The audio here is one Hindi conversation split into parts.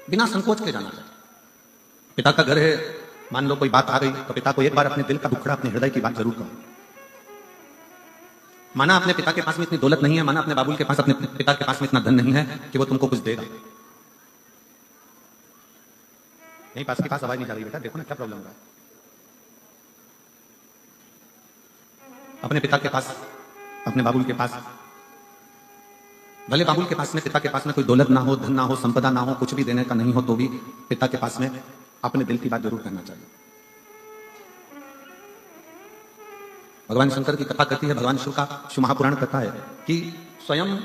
बिना संकोच के जाना चाहिए। पिता का घर है, मान लो कोई बात आ गई तो पिता को एक बार अपने दिल का दुखड़ा, अपने हृदय की बात जरूर कहो। माना अपने पिता के पास में इतनी दौलत नहीं है, माना अपने बाबुल के पास, अपने पिता के पास में इतना धन नहीं है कि वो तुमको कुछ देगा। नहीं, पास के पास आवाज नहीं जा रही बेटा, देखो ना क्या प्रॉब्लम हो रहा है। अपने पिता के पास, अपने बाबुल के पास, भले बाबुल के पास में, पिता के पास में कोई दौलत ना हो, धन ना हो, संपदा ना हो, कुछ भी देने का नहीं हो, तो भी पिता के पास में अपने दिल की बात जरूर कहना चाहिए। भगवान शंकर की कथा कहती है, भगवान शिव का शिव महापुराण कथा है कि स्वयं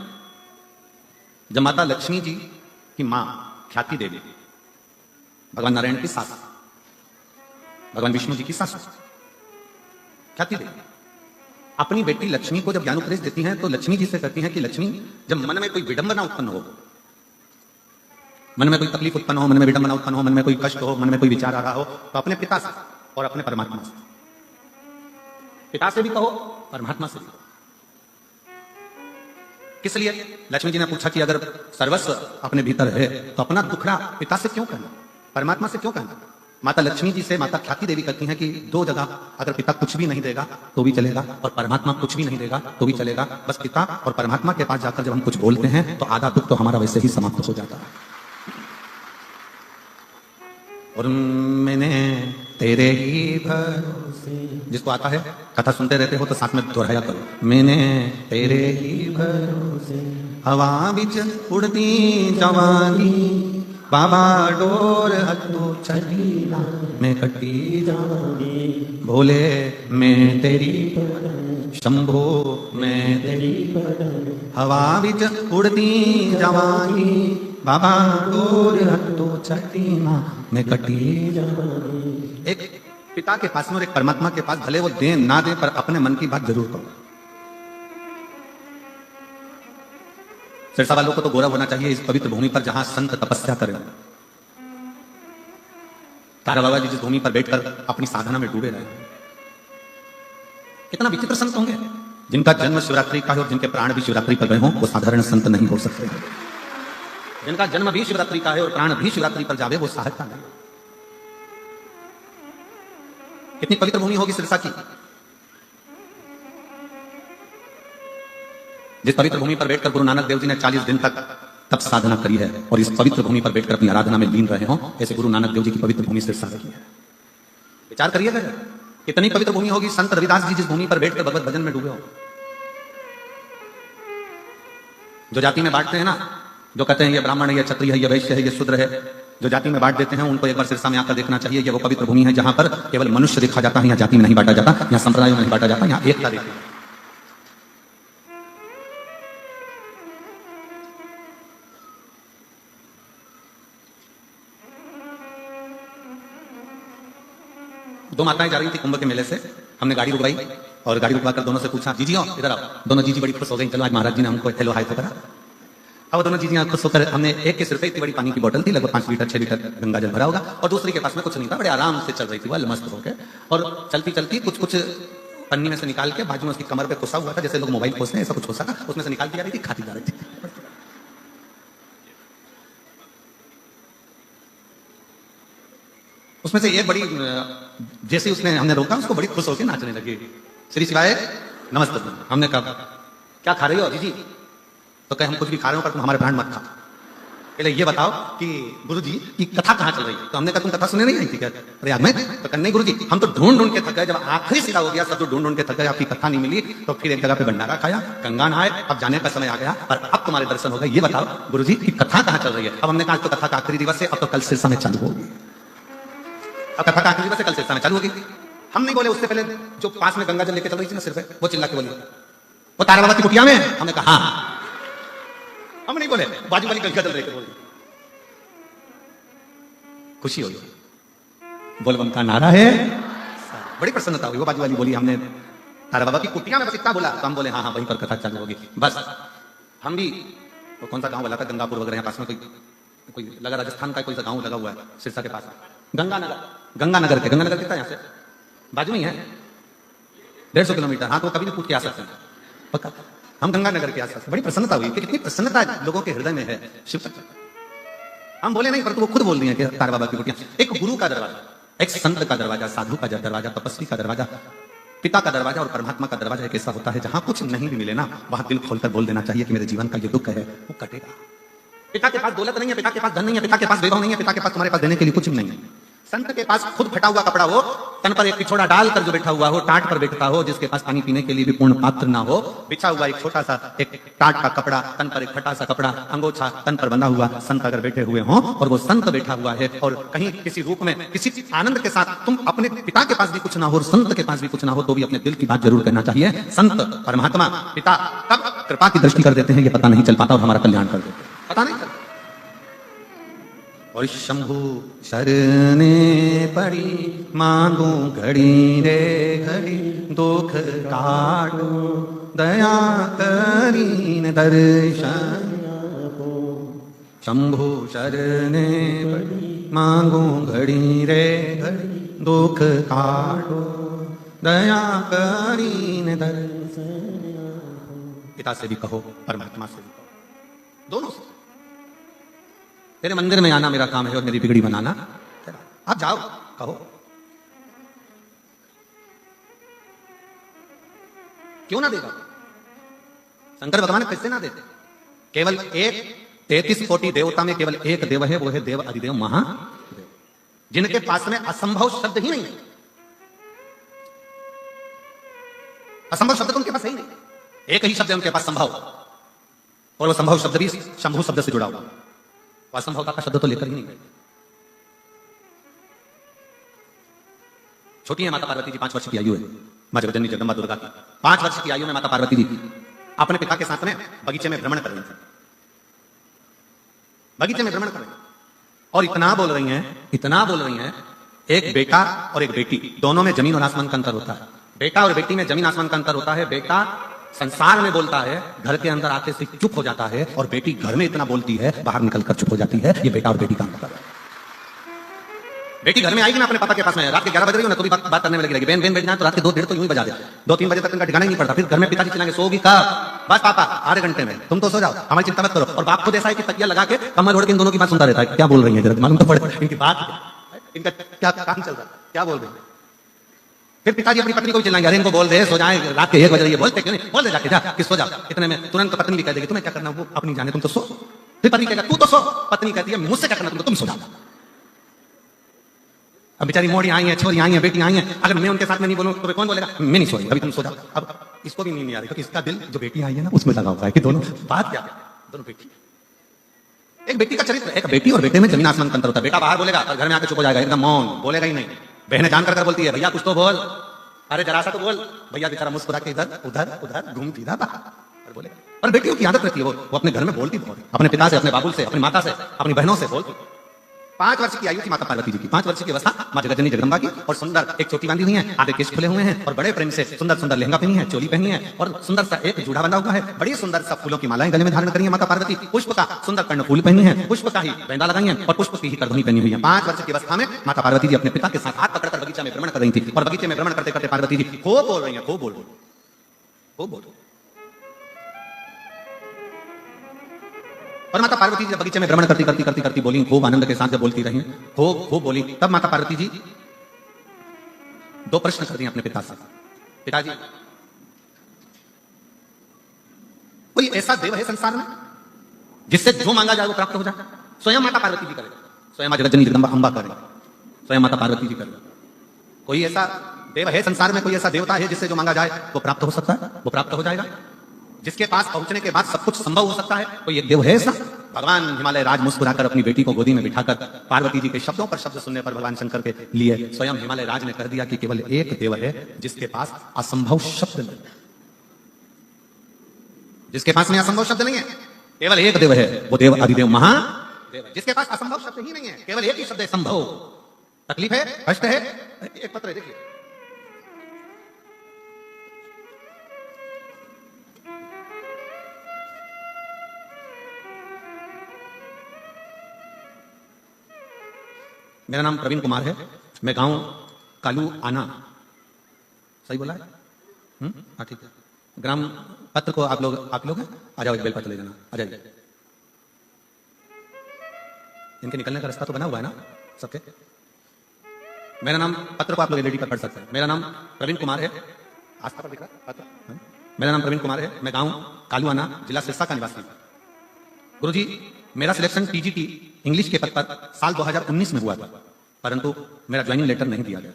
जब माता लक्ष्मी जी की मां ख्याति देवी, भगवान नारायण की सास, भगवान विष्णु जी की सास ख्याति देवी, अपनी बेटी लक्ष्मी को जब ज्ञान उपदेश देती हैं तो लक्ष्मी जी से कहती हैं कि लक्ष्मी, जब मन में कोई विडंबना उत्पन्न हो, मन में कोई तकलीफ उत्पन्न हो, मन में विडंबना उत्पन्न हो, मन में कोई कष्ट हो, मन में कोई विचार आ रहा हो, तो अपने पिता से और अपने परमात्मा से, पिता से भी कहो, परमात्मा से भी कहो। किस लिए? लक्ष्मी जी ने पूछा कि अगर सर्वस्व अपने भीतर है तो अपना दुखड़ा पिता से क्यों कहना, परमात्मा से क्यों कहना? माता लक्ष्मी जी से माता ख्याति देवी कहती हैं कि दो जगह, अगर पिता कुछ भी नहीं देगा तो भी चलेगा और परमात्मा कुछ भी नहीं देगा तो भी चलेगा, बस पिता और परमात्मा के पास जाकर जब हम कुछ बोलते हैं तो आधा दुख तो हमारा वैसे ही समाप्त हो जाता है। और मैंने तेरे ही भरोसे, जिसको आता है कथा सुनते रहते हो तो साथ में दोहराया करो, मैंने तेरे ही भरोसे हवा बिच उड़ती जवानी, बाबा डोर हथो छड़ी मैं कटी जानी, भोले मैं तेरी शंभो मैं तेरी हवा बिच उड़ती जवानी, बाबा डोर हथो छड़ी मैं कटी जानी। एक पिता के पास में और एक परमात्मा के पास, भले वो दे ना दे पर अपने मन की बात जरूर करो। सिरसा वालों को तो गौरव होना चाहिए इस पवित्र भूमि पर जहां संत तपस्या करें। तारा बाबा जी जिस भूमि पर बैठकर अपनी साधना में डूबे रहे, कितना विचित्र संत होंगे जिनका जन्म शिवरात्रि का है और जिनके प्राण भी शिवरात्रि पर गए हों, वो साधारण संत नहीं हो सकते। जिनका जन्म भी शिवरात्रि का है और प्राण भी शिवरात्रि पर जावे, वो साहता नहीं। कितनी पवित्र भूमि होगी सिरसा की, जिस पवित्र भूमि पर बैठकर गुरु नानक देव जी ने 40 दिन तक तप साधना करी है और इस पवित्र भूमि पर बैठकर अपनी आराधना में लीन रहे हों, ऐसे गुरु नानक देव जी की पवित्र भूमि सिरसा रही है। विचार करिएगा कितनी पवित्र भूमि होगी संत रविदास जी जिस भूमि पर बैठकर भगवत भजन में डूबे हो। जो जाति में बांटते हैं ना, जो कहते हैं ये ब्राह्मण है, ये क्षत्रिय है, ये वैश्य है, ये शूद्र है, जो जाति में बांट देते हैं उनको एक बार सिरसा में आकर देखना चाहिए। ये वो पवित्र भूमि है जहां पर केवल मनुष्य देखा जाता है, यहाँ जाति में नहीं बांटा जाता, यहाँ संप्रदायों में नहीं बांटा जाता, यहाँ एकता देखी जाती है। दो माताएं जा रही थी कुंभ के मेले से, हमने गाड़ी रुकवाई और गाड़ी रुकवा कर दोनों से पूछा, जीजी आओ इधर आओ। दोनों जीजी बड़ी खुश हो गई, चलो आज महाराज जी ने हमको हेलो हाय तो करा। अब दोनों जीजियां खुश होकर, हमने एक के सिर पे इतनी बड़ी पानी की बोतल थी, लगभग 5 लीटर 6 लीटर गंगा जल भरा होगा, और दूसरी के पास में कुछ नहीं था, बड़े आराम से चल रही थी वह मस्त होकर, और चलती चलती कुछ कुछ पन्नी में से निकाल के बाजू में उसकी कमर पे खोसा हुआ था, जैसे लोग मोबाइल खोसते हैं ऐसा कुछ खोसा था, उसमें से निकाल के जा रही थी, खाती जा रही थी। उसमें से एक बड़ी, जैसे उसने, हमने रोका, उसको बड़ी खुश होकर नाचने लगी, श्री शिवाय नमस्ते। हमने कहा क्या खा रही हो जीजी? तो कहे हम कुछ भी खा रहे हो पर तुम हमारे प्राण मत खा। पहले ये बताओ कि गुरुजी की कथा कहाँ चल रही है? तो हमने कहा तुम कथा सुनने नहीं आई थी क्या प्रयाग में? तो कहने नहीं गुरुजी, हम तो ढूंढ ढूंढ के थक गए, जब आखिरी सिरा हो गया सब तो ढूंढ ढूंढ के थक गए, आपकी कथा नहीं मिली, तो फिर एक जगह पे भंडारा खाया, गंगा नहाए, अब जाने का समय आ गया और अब तुम्हारे दर्शन हो गए। ये बताओ गुरुजी की कथा कहाँ चल रही है? अब हमने कहा तो कथा का आखिरी दिवस है, अब तो कल सिरसा में चालू होगी। अब कथा का आखिरी दिवस है, कल सिरसा में चालू होगी। हम नहीं बोले, उससे पहले जो पास में गंगा जल लेके चल रही थी ना सिर पे, वो चिल्ला के बोली वो तारा बाबा की कुटिया में। हमने कहा हाँ। हम नहीं बोले, बाजू वाली गंगा जल रही थी, बोली खुशी हुई, बोलबम का नारा है, बड़ी प्रसन्नता हुई। वो बाजू वाली बोली हमने तारा बाबा की कुटिया में बस इतना बोला, तो हम बोले हाँ हाँ वहीं पर कथा चालू होगी। बस हम भी, वो कौन सा गांव वाला था, गंगापुर वगैरह, यहाँ पास में कोई लगा, राजस्थान का कोई सा गांव लगा हुआ है सिरसा के पास, गंगानगर कितना यहाँ से बाजू में ही है, 150 किलोमीटर। हाँ तो कभी भी पूछ के आ सकते हैं पक्का। हम गंगानगर के आसपास, बड़ी प्रसन्नता हुई कि कितनी प्रसन्नता लोगों के हृदय में है शिव तक। हम बोले नहीं, पर वो खुद बोल रही है कि तारा बाबा की कुटिया एक गुरु का दरवाजा, एक संत का दरवाजा, साधु का दरवाजा, तपस्वी का दरवाजा, पिता का दरवाजा और परमात्मा का दरवाजा एक ऐसा होता है जहां कुछ नहीं भी मिले ना, वहां दिल खोलकर बोल देना चाहिए कि मेरे जीवन का जो दुख है वो कटेगा। पिता के पास दौलत नहीं है, पिता के पास धन नहीं है, पिता के पास वैभव नहीं है, पिता के पास तुम्हारे पास देने के लिए कुछ भी नहीं है। संत के पास खुद फटा हुआ कपड़ा हो, तन पर एक पिछोड़ा डालकर जो बैठा हुआ हो, टाट पर बैठता हो, जिसके पास पानी पीने के लिए भी पूर्ण पात्र ना हो, बिछा हुआ एक छोटा सा एक टाट का कपड़ा, तन पर एक फटा सा कपड़ा, अंगोछा तन पर बंधा हुआ संत अगर बैठे हुए हों और वो संत बैठा हुआ है और कहीं किसी रूप में किसी आनंद के साथ तुम अपने पिता के पास भी कुछ ना हो और संत के पास भी कुछ ना हो, तो भी अपने दिल की बात जरूर कहना चाहिए। संत, परमात्मा, पिता कब कृपा की दृष्टि कर देते हैं ये पता नहीं चल पाता और हमारा कल्याण कर देते हैं, पता नहीं चलता। और शंभु शरणे पड़ी मांगू घड़ी रे घड़ी, दुख काटो दया करीन दर्शन। शंभु शरणे पड़ी मांगू घड़ी रे घड़ी, दुख काटो दया करीन दर्शन। पिता से भी कहो, परमात्मा से भी कहो, दोनों से। तेरे मंदिर में आना मेरा काम है और मेरी बिगड़ी बनाना, आप जाओ कहो। क्यों ना देगा? शंकर भगवान कैसे ना देते? केवल एक 33 कोटि देवता में केवल एक देव है, वो है देव अधिदेव महादेव, जिनके पास में असंभव शब्द ही नहीं है। असंभव शब्द तो उनके पास है ही नहीं, एक ही शब्द है उनके पास, संभव, और वो संभव शब्द भी शंभु शब्द से जुड़ा हुआ, असंभवता का शब्द तो लेकर ही नहीं गए। छोटी है माता पार्वती जी, 5 वर्ष की आयु है, मां जगदम्बा जगदम्बा दुर्गा की 5 वर्ष की आयु में माता पार्वती जी अपने पिता के साथ में बगीचे में भ्रमण कर रही थी, बगीचे में भ्रमण कर रही हैं और इतना बोल रही हैं, एक बेटा और एक बेटी, दोनों में जमीन और आसमान का अंतर होता है। बेटा और बेटी में जमीन आसमान का अंतर होता है। बेटा संसार में बोलता है, घर के अंदर आते से चुप हो जाता है, और बेटी घर में इतना बोलती है, बाहर निकलकर चुप हो जाती है। ये बेटा और बेटी का अंतर है। बेटी घर में आएगी ना अपने पापा के पास में, रात के 11 बज रही हो ना तो भी बात करने में लगी रहेगी, बेन बैठ जाए तो रात के 2-1:30 तो यूं ही बजा दे, 2-3 बजे तक इनका ठिकाना ही नहीं पड़ता। फिर घर में पिताजी चिल्लाएंगे, सोगी कब? बस पापा आधे घंटे में, तुम तो सो जाओ, हमारी चिंता मत करो। और बाप खुद ऐसा है कि तकिया लगा के कमर ओढ़ के इन दोनों की बात सुनता रहता है, क्या बोल रही है, मालूम तो पड़े इनकी बात, इनका क्या काम चल रहा है, क्या बोल रही है। फिर पिताजी अपनी पत्नी को भी चिल्लाएंगे, अरे इनको बोल दे सो जाए, रात के 1 बज रही है, बोलते क्यों नहीं, बोल दे जाके जा कि सो जाओ। इतने में तुरंत पत्नी भी कह देगी, तुम्हें क्या करना, वो अपनी जाने, तुम तो सो। फिर पत्नी कहेगा तू तो सो, पत्नी कहती है मुझसे क्या करना, तुम सो जाओ। अब बेचारी मोड़ी आई है, छोरी आई है, बेटी आई है, अगर मैं उनके साथ में नहीं बोलूं तो कौन बोलेगा, मैं नहीं सो रही, अभी तुम सो जाओ। अब इसको भी नींद नहीं आ रही, क्योंकि इसका दिल जो बेटी आई है ना उसमें लगा हुआ है कि दोनों बात क्या है, दोनों बेटी, एक बेटी का चरित्र, एक बेटी और बेटे में जमीन आसमान का अंतर होता है। बेटा बाहर बोलेगा और घर में आकर चुप हो जाएगा, एकदम मौन, बोलेगा ही नहीं। बहनें जान कर बोलती है, भैया कुछ तो बोल, अरे जरा सा तो बोल। भैया बेचारा मुस्कुरा के इधर उधर उधर घूम फिरा और बोलेगा। और बेटियों की आदत रहती है, वो अपने घर में बोलती बहुत, अपने पिता से, अपने बाबुल से, अपनी माता से, अपनी बहनों से बोलती। 5 वर्ष की आयु थी माता पार्वती जी की, 5 वर्ष की अवस्था मां जगदम्बा जगदम्बा की, और सुंदर एक चोटी बांधी हुई है, आधे केश खुले हुए हैं, और बड़े प्रेम से सुंदर सुंदर लहंगा पहनी है, चोली पहनी है, और सुंदर सा एक जूड़ा बंधा हुआ है। बड़ी सुंदर सा फूलों की मालाएं गले में धारण करी है माता पार्वती। पुष्प का सुंदर कर्णफूल पहनी है, पुष्प का ही बेंदा लगाई है, और पुष्प की ही करधनी पहनी हुई है। 5 वर्ष की अवस्था में माता पार्वती जी अपने पिता के साथ हाथ पकड़कर बगीचा में भ्रमण कर रही थी, और बगीचे में भ्रमण करते करते पार्वती जी खूब बोल रही है, खूब बोल। और माता पार्वती जी बगीचे में भ्रमण करती बोली, खूब आनंद के साथ जब बोलती रही, खूब बोली। तब माता पार्वती जी 2 प्रश्न कर दिए अपने पिता से, पिताजी कोई ऐसा देव है संसार में जिससे जो मांगा जाए वो प्राप्त हो जाए? स्वयं माता पार्वती जी करेगा, स्वयं मां जगदम्बा जगदम्बा अम्बा करेगा, स्वयं माता पार्वती जी करेगा। कोई ऐसा देव है संसार में, कोई ऐसा देवता है जिससे जो मांगा जाए वो प्राप्त हो सकता है, वो प्राप्त हो जाएगा, जिसके पास पहुंचने के बाद सब कुछ संभव हो सकता है? कोई एक देव है ऐसा? भगवान हिमालय राज मुस्कुराकर अपनी बेटी को गोदी में बिठाकर पार्वती जी के शब्दों पर शब्द सुनने पर भगवान शंकर के लिए स्वयं हिमालय राज ने कह दिया कि केवल एक देव है जिसके पास असंभव शब्द नहीं, जिसके पास में असंभव शब्द नहीं है, केवल एक देव है, वो देव अधिदेव महादेव, जिसके पास असंभव शब्द ही नहीं है, केवल एक ही शब्द है, संभव। तकलीफ है, कष्ट है, एक पत्र है देखिए, मेरा नाम प्रवीण कुमार है, मैं गांव कालू आना, सही बोला है? हाँ ठीक है। ग्राम पत्र को आप लोग हैं, आ जाओ, एक बेल पत्र ले जाना, आ जाइए। इनके निकलने का रास्ता तो बना हुआ है ना सबके। मेरा नाम, पत्र को आप लोग एलईडी पर पढ़ सकते हैं। मेरा नाम प्रवीण कुमार है। आस्था पर दिख रहा है पत्र? हाँ? मेरा नाम प्रवीण कुमार है। मैं गांव कालुआना, जिला सिरसा का निवासी हूं। गुरुजी, मेरा सिलेक्शन टीजीटी इंग्लिश के पद पर साल 2019 में हुआ था, परंतु मेरा ज्वाइनिंग लेटर नहीं दिया गया।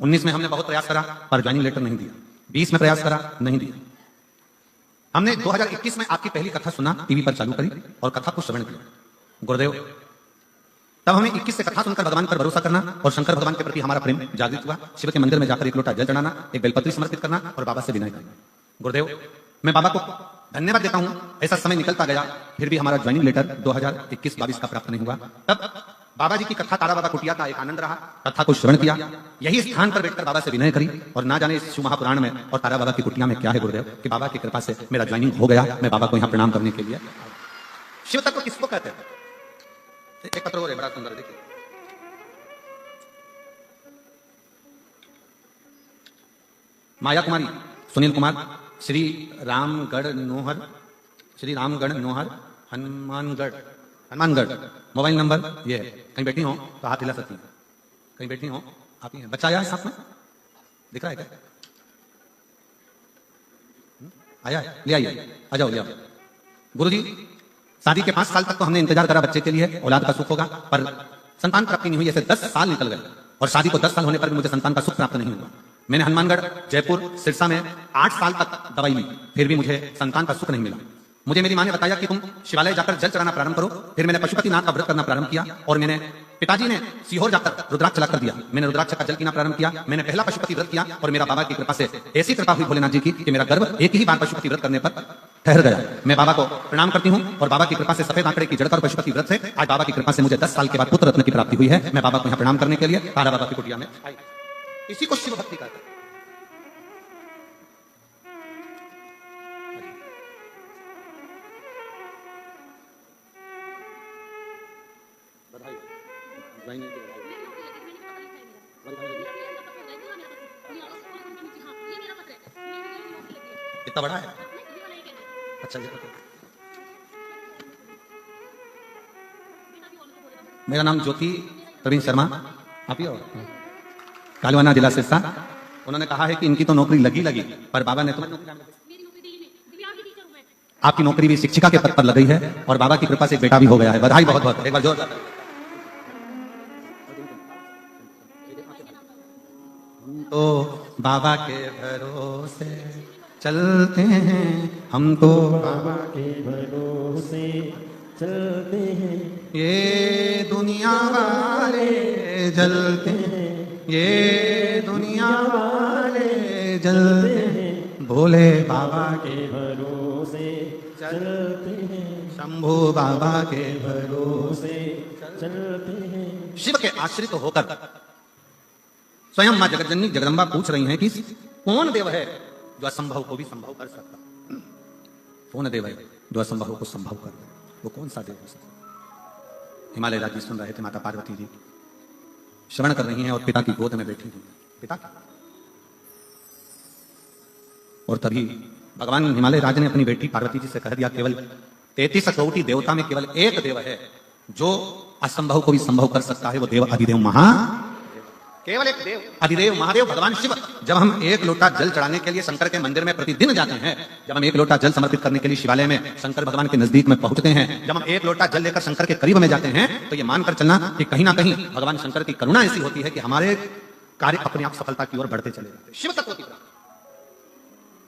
19 में हमने बहुत प्रयास करा पर ज्वाइनिंग लेटर नहीं दिया। 20 में प्रयास करा, नहीं दिया। हमने 2021 में आपकी पहली कथा सुना, टीवी पर चालू करी और कथा को श्रवण किया। गुरुदेव, तब हमें 21 से कथा सुनकर भगवान पर भरोसा करना और शंकर भगवान के प्रति हमारा प्रेम जागृत हुआ। शिव के मंदिर में जाकर एक लोटा जल चढ़ाना, एक बेलपत्री समर्पित करना और बाबा से विनय करना। गुरुदेव, मैं बाबा को धन्यवाद देता हूं। ऐसा समय निकलता गया, फिर भी हमारा ज्वाइनिंग लेटर 2021-22 का प्राप्त नहीं हुआ। तब बाबा जी की कथा तारा बाबा कुटिया का एक आनंद रहा। कथा को श्रवण किया, यही स्थान पर बैठकर बाबा से विनय करी और ना जाने इस शिव महापुराण में और तारा बाबा की कुटिया में क्या है गुरुदेव कि बाबा की कृपा से मेरा ज्वाइनिंग हो गया। मैं बाबा को यहाँ प्रणाम करने के लिए। शिव तत्व किसको कहते हैं? एक पत्र और है, बड़ा सुंदर, देखिए। माया कुमारी, सुनील कुमार, श्री रामगढ़ नोहर, हनुमानगढ़। मोबाइल नंबर ये है। कहीं बैठी हो तो हाथ हिला सकती हैं। कहीं बैठी हो आप ही हैं। बच्चा आया है साथ में? दिख रहा है क्या? आया है? ले आइए, आ जाओ, ले आओ। गुरुजी, शादी के 5 साल तक तो हमने इंतजार करा बच्चे के लिए, औलाद का सुख होगा, पर संतान प्राप्ति नहीं हुई। ऐसे 10 साल निकल गए और शादी को 10 साल होने पर भी मुझे संतान का सुख प्राप्त नहीं हुआ। मैंने हनुमानगढ़, जयपुर, सिरसा में 8 साल तक दवाई ली, फिर भी मुझे संतान का सुख नहीं मिला। मुझे मेरी मां ने बताया कि तुम शिवालय जाकर जल चढ़ाना प्रारंभ करो। फिर मैंने पशुपतिनाथ का व्रत करना प्रारंभ किया और मैंने पिताजी ने सीहोर जाकर रुद्राक्ष चला कर दिया। मैंने रुद्राक्ष का जल पीना प्रारंभ किया। मैंने पहला पशुपति व्रत किया और मेरा बाबा की कृपा से ऐसी कृपा हुई भोलेनाथ जी की कि मेरा गर्भ एक ही बार पशुपति व्रत करने पर ठहर गया। मैं बाबा को प्रणाम करती हूँ और बाबा की कृपा से सफेद आंकड़े की जड़ पर पशुपति व्रत से आज बाबा की कृपा से मुझे 10 साल के बाद पुत्र रत्न की प्राप्ति हुई है। मैं बाबा को यहाँ प्रणाम करने के लिए तारा बाबा की कुटिया में आई। इसी को शिव भक्ति कहते हैं। इतना बड़ा है? अच्छा जी। मेरा नाम ज्योति प्रवीण शर्मा, आप ही हो? कालुआना, जिला सिरसा। उन्होंने कहा है कि इनकी तो नौकरी लगी पर बाबा ने तुम्हें आपकी नौकरी भी शिक्षिका के पद पर लग गई है और बाबा की कृपा से एक बेटा भी हो गया है। बधाई बहुत बहुत, एक बार जोरदार। तो बाबा के भरोसे चलते हैं, हम तो बाबा के भरोसे चलते हैं। ये दुनिया वाले जलते हैं, ये दुनिया वाले जलते हैं, भोले बाबा के भरोसे चलते हैं, शंभू बाबा के भरोसे चलते हैं। शिव के आश्रित होकर स्वयं मां जगतजननी जगदम्बा पूछ रही हैं कि कौन देव है जो असंभव को भी संभव कर सकता? कौन देव है जो असंभव को संभव कर दे? वो कौन सा देव हो सकता? हिमालय राज्य सुन रहे थे, माता पार्वती जी श्रवण कर रही हैं और पिता की गोद में बैठी हुई, पिता की। और तभी भगवान हिमालय राज ने अपनी बेटी पार्वती जी से कह दिया, केवल 33 करोड़ देवता में केवल एक देव है जो असंभव को भी संभव कर सकता है, वो देव अधिदेव केवल एक देव अधिदेव महादेव भगवान शिव। जब हम एक लोटा जल चढ़ाने के लिए शंकर के मंदिर में प्रतिदिन जाते हैं, जब हम एक लोटा जल समर्पित करने के लिए शिवालय में शंकर भगवान के नजदीक में पहुंचते हैं, जब हम एक लोटा जल लेकर शंकर के करीब में जाते हैं, तो ये मानकर चलना कि कहीं ना कहीं भगवान शंकर की करुणा ऐसी होती है कि हमारे कार्य अपने आप सफलता की ओर बढ़ते चले जाते हैं। शिव तत्व की प्राप्ति।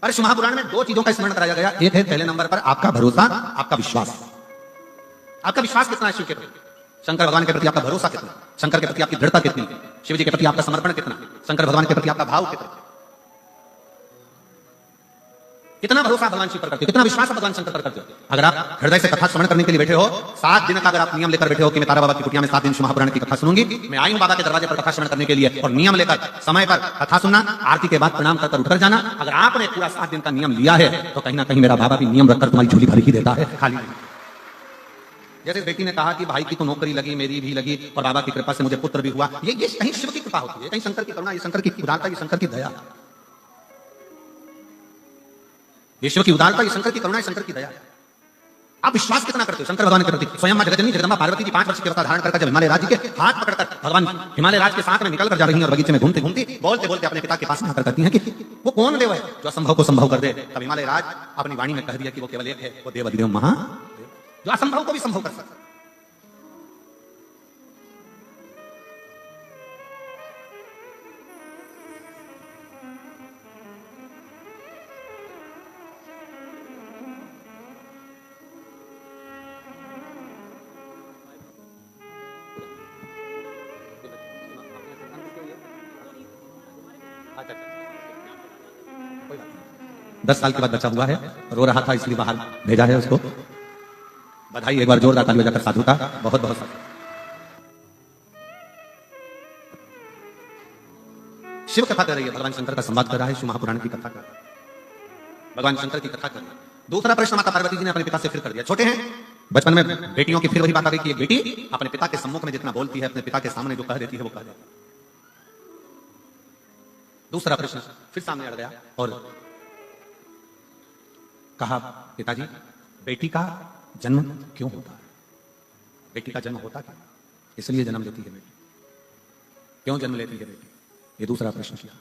अरे शिव महापुराण में 2 चीजों का स्मरण कराया गया। एक है पहले नंबर पर आपका भरोसा, आपका विश्वास। आपका विश्वास कितना है शिव के प्रति? शंकर भगवान के प्रति आपका भरोसा कितना? शंकर के प्रति आपकी दृढ़ता कितनी? शिव जी के प्रति आपका समर्पण कितना? शंकर भगवान के प्रति आपका भाव कितना? कितना भरोसा भगवान शिव पर करते हो? कितना विश्वास भगवान शंकर पर करते हो? अगर आप हृदय से कथा श्रवण करने के लिए बैठे हो, 7 दिन का अगर आप नियम लेकर बैठे हो कि मैं तारा बाबा की कुटिया में 7 दिन शिव महापुराण की कथा सुनूंगी, मैं आई हूं बाबा के दरवाजे पर कथा श्रवण करने के लिए, और नियम लेकर समय पर कथा सुनना, आरती के बाद प्रणाम कर उठकर जाना। अगर आपने पूरा 7 दिन का नियम लिया है तो कहीं ना कहीं मेरा बाबा भी नियम रखकर तुम्हारी झोली भर ही देता है, खाली नहीं। जैसे बेटी ने कहा कि भाई की तो नौकरी लगी, मेरी भी लगी, और बाबा की कृपा से मुझे पुत्र भी हुआ। ये कहीं शिव की कृपा होती है, कहीं शंकर की करुणा, ये शंकर की उदारता, ये शंकर की दया। ये शिव की उदारता, ये शंकर की करुणा, ये शंकर की दया। आप विश्वास कितना करते हो शंकर भगवान के प्रति? स्वयं मां जगतजननी जगदम्बा पार्वती जी 5 वर्ष की अवस्था धारण करके जब हिमालय राज्य के हाथ पकड़कर भगवान हिमालय राज के साथ में निकल कर जा रही हैं और बगीचे में घूमते घूमते बोलते बोलते अपने पिता के पास में आकर कहती हैं कि वो कौन देव है जो असंभव को संभव कर दे? तब हिमालय राज अपनी वाणी में कह दिया कि वो केवल एक है, वो देव अधिदेव महादेव जो असंभव को भी संभव कर सकता है। कोई बात नहीं। 10 साल के बाद बच्चा हुआ है, रो रहा था इसलिए बाहर भेजा है उसको। बधाई एक बार जोरदार ताली बजाकर साधु का बहुत बहुत साधु। शिव कथा कर रही है, भगवान शंकर का संवाद कर रहा है, शिव महापुराण की कथा कर रहा है, भगवान शंकर की कथा कर रहा है। दूसरा प्रश्न माता पार्वती जी ने अपने पिता से फिर कर दिया। छोटे हैं, बचपन में बेटियों की फिर वही बात आ गई कि एक बेटी अपने पिता के सम्मुख में जितना बोलती है, अपने पिता के सामने जो कह देती है वो कह देती है। दूसरा प्रश्न फिर सामने अड़ गया और कहा, पिताजी बेटी का जन्म क्यों होता है? बेटी का जन्म होता क्या? इसलिए जन्म लेती है बेटी, क्यों जन्म लेती है बेटी? ये दूसरा प्रश्न किया।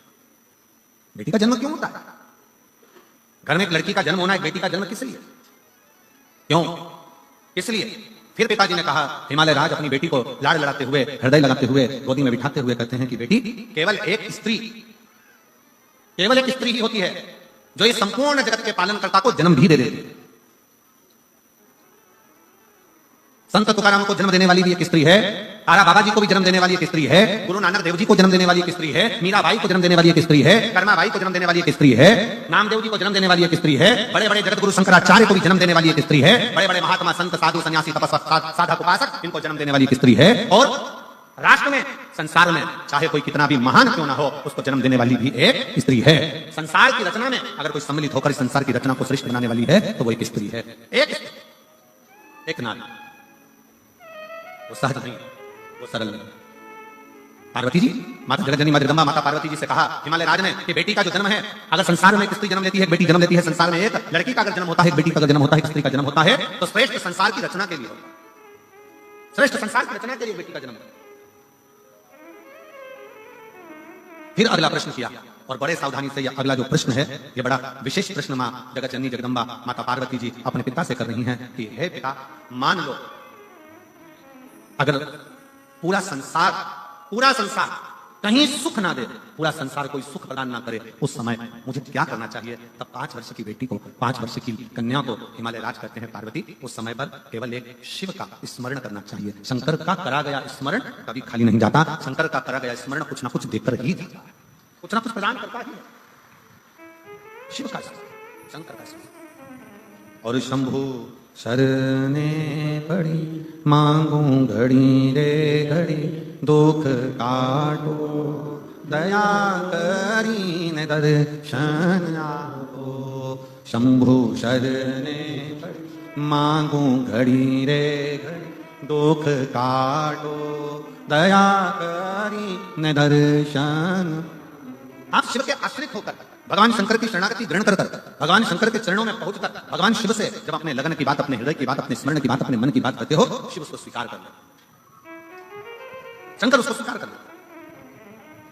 बेटी का जन्म क्यों होता है? घर में एक लड़की का जन्म होना, एक बेटी का जन्म किस लिए, क्यों, इसलिए? फिर पिताजी ने कहा, हिमालय राज अपनी बेटी को लाड़ लड़ाते हुए, हृदय लगाते हुए, गोदी में बिठाते हुए कहते हैं कि बेटी केवल एक स्त्री ही होती है जो इस संपूर्ण जगत के पालनकर्ता को जन्म भी दे देती है। संत तुकाराम को जन्म देने वाली भी एक स्त्री है, तारा बाबा जी को भी जन्म देने वाली एक स्त्री है, गुरु नानक देव जी को जन्म देने वाली एक स्त्री है, मीराबाई को जन्म देने वाली एक स्त्री है, कर्माबाई को जन्म देने वाली एक स्त्री है, नामदेव जी को जन्म देने वाली एक स्त्री है, बड़े बड़े जगत गुरु शंकराचार्य को भी जन्म देने वाली एक स्त्री है, बड़े बड़े महात्मा संत साधु सन्यासी तपस्वी साधक उपासक इनको जन्म देने वाली एक स्त्री है, और राष्ट्र में, संसार में चाहे कोई कितना भी महान क्यों ना हो, उसको जन्म देने वाली भी एक स्त्री है। संसार की रचना में अगर कोई सम्मिलित होकर इस संसार की रचना को श्रेष्ठ बनाने वाली है तो वो एक स्त्री है, एक नारी। वो सहज नहीं, वो सरल नहीं। पार्वती जी, माता जगतजननी माता जगदम्बा माता पार्वती जी से कहा हिमालय राज ने कि बेटी का जो जन्म है, अगर संसार में एक स्त्री जन्म लेती है, एक बेटी जन्म लेती है, संसार में एक लड़की का अगर जन्म होता है, एक बेटी का अगर जन्म होता है, एक स्त्री का जन्म होता है, तो श्रेष्ठ संसार की रचना के लिए, श्रेष्ठ संसार की रचना के लिए बेटी का जन्म। फिर अगला प्रश्न किया और बड़े सावधानी से यह अगला जो प्रश्न है, यह बड़ा विशेष प्रश्न मां जगतजननी जगदम्बा माता पार्वती जी अपने पिता से कर रही हैं कि हे पिता, मान लो अगर पूरा संसार कहीं सुख ना दे, पूरा संसार कोई सुख प्रदान ना करे, उस समय मुझे क्या करना चाहिए? तब 5 वर्ष की बेटी को, 5 वर्ष की कन्या को हिमालय राज कहते हैं पार्वती, उस समय पर केवल एक शिव का स्मरण करना चाहिए। शंकर का करा गया स्मरण कभी खाली नहीं जाता, शंकर का करा गया स्मरण कुछ ना कुछ देकर ही जाता है, कुछ ना कुछ प्रदान करता ही है। शिव का शंकर का स्मरण। और शंभु शरणे पड़ी मांगू घड़ी रे घड़ी, दुख काटो दया करीन दर्शन आपो। शंभु शरणे पड़ी मांगू घड़ी रे घड़ी, दुख काटो दया करीन दर्शन। आप शिव के आश्रित होकर, भगवान शंकर की शरणागति ग्रहण कर भगवान शंकर के चरणों में पहुंचकर भगवान शिव से जब अपने लगन की बात, अपने हृदय की बात, अपने स्मरण की बात, अपने मन की बात करते हो, शिव उसको स्वीकार कर लेते, शंकर उसको स्वीकार कर लेते।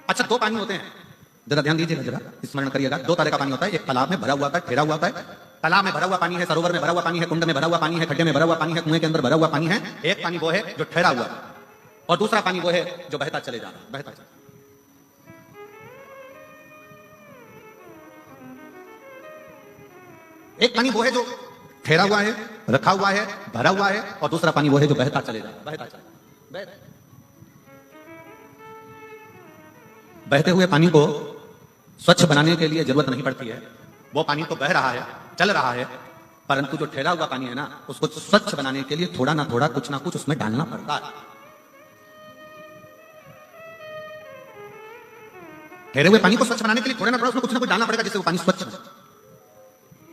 अच्छा, 2 पानी होते हैं, जरा ध्यान दीजिएगा, जरा स्मरण करिएगा। 2 तरह का पानी होता है, एक तालाब में भरा हुआ होता है, ठहरा हुआ होता है। तालाब में भरा हुआ पानी है, सरोवर में भरा हुआ पानी है, कुंड में भरा हुआ पानी है, खड्डे में भरा हुआ पानी है, कुएं के अंदर भरा हुआ पानी है। एक पानी वो है जो ठहरा हुआ है, और दूसरा पानी वो है जो बहता चले जा रहा है, बहता चले। एक पानी वो है जो ठहरा हुआ है, रखा हुआ है, भरा हुआ है, और दूसरा पानी वो है जो बहता चले जा रहा है, बहते हुए पानी को स्वच्छ बनाने के लिए जरूरत नहीं पड़ती है, वो पानी तो बह रहा है, चल रहा है, परंतु जो ठहरा हुआ पानी है ना, उसको स्वच्छ बनाने के लिए थोड़ा ना थोड़ा कुछ ना कुछ उसमें डालना पड़ता है। ठहरे हुए पानी को स्वच्छ बनाने के लिए थोड़ा ना थोड़ा उसमें कुछ ना कुछ डालना पड़ेगा, जिससे वो पानी स्वच्छ हो।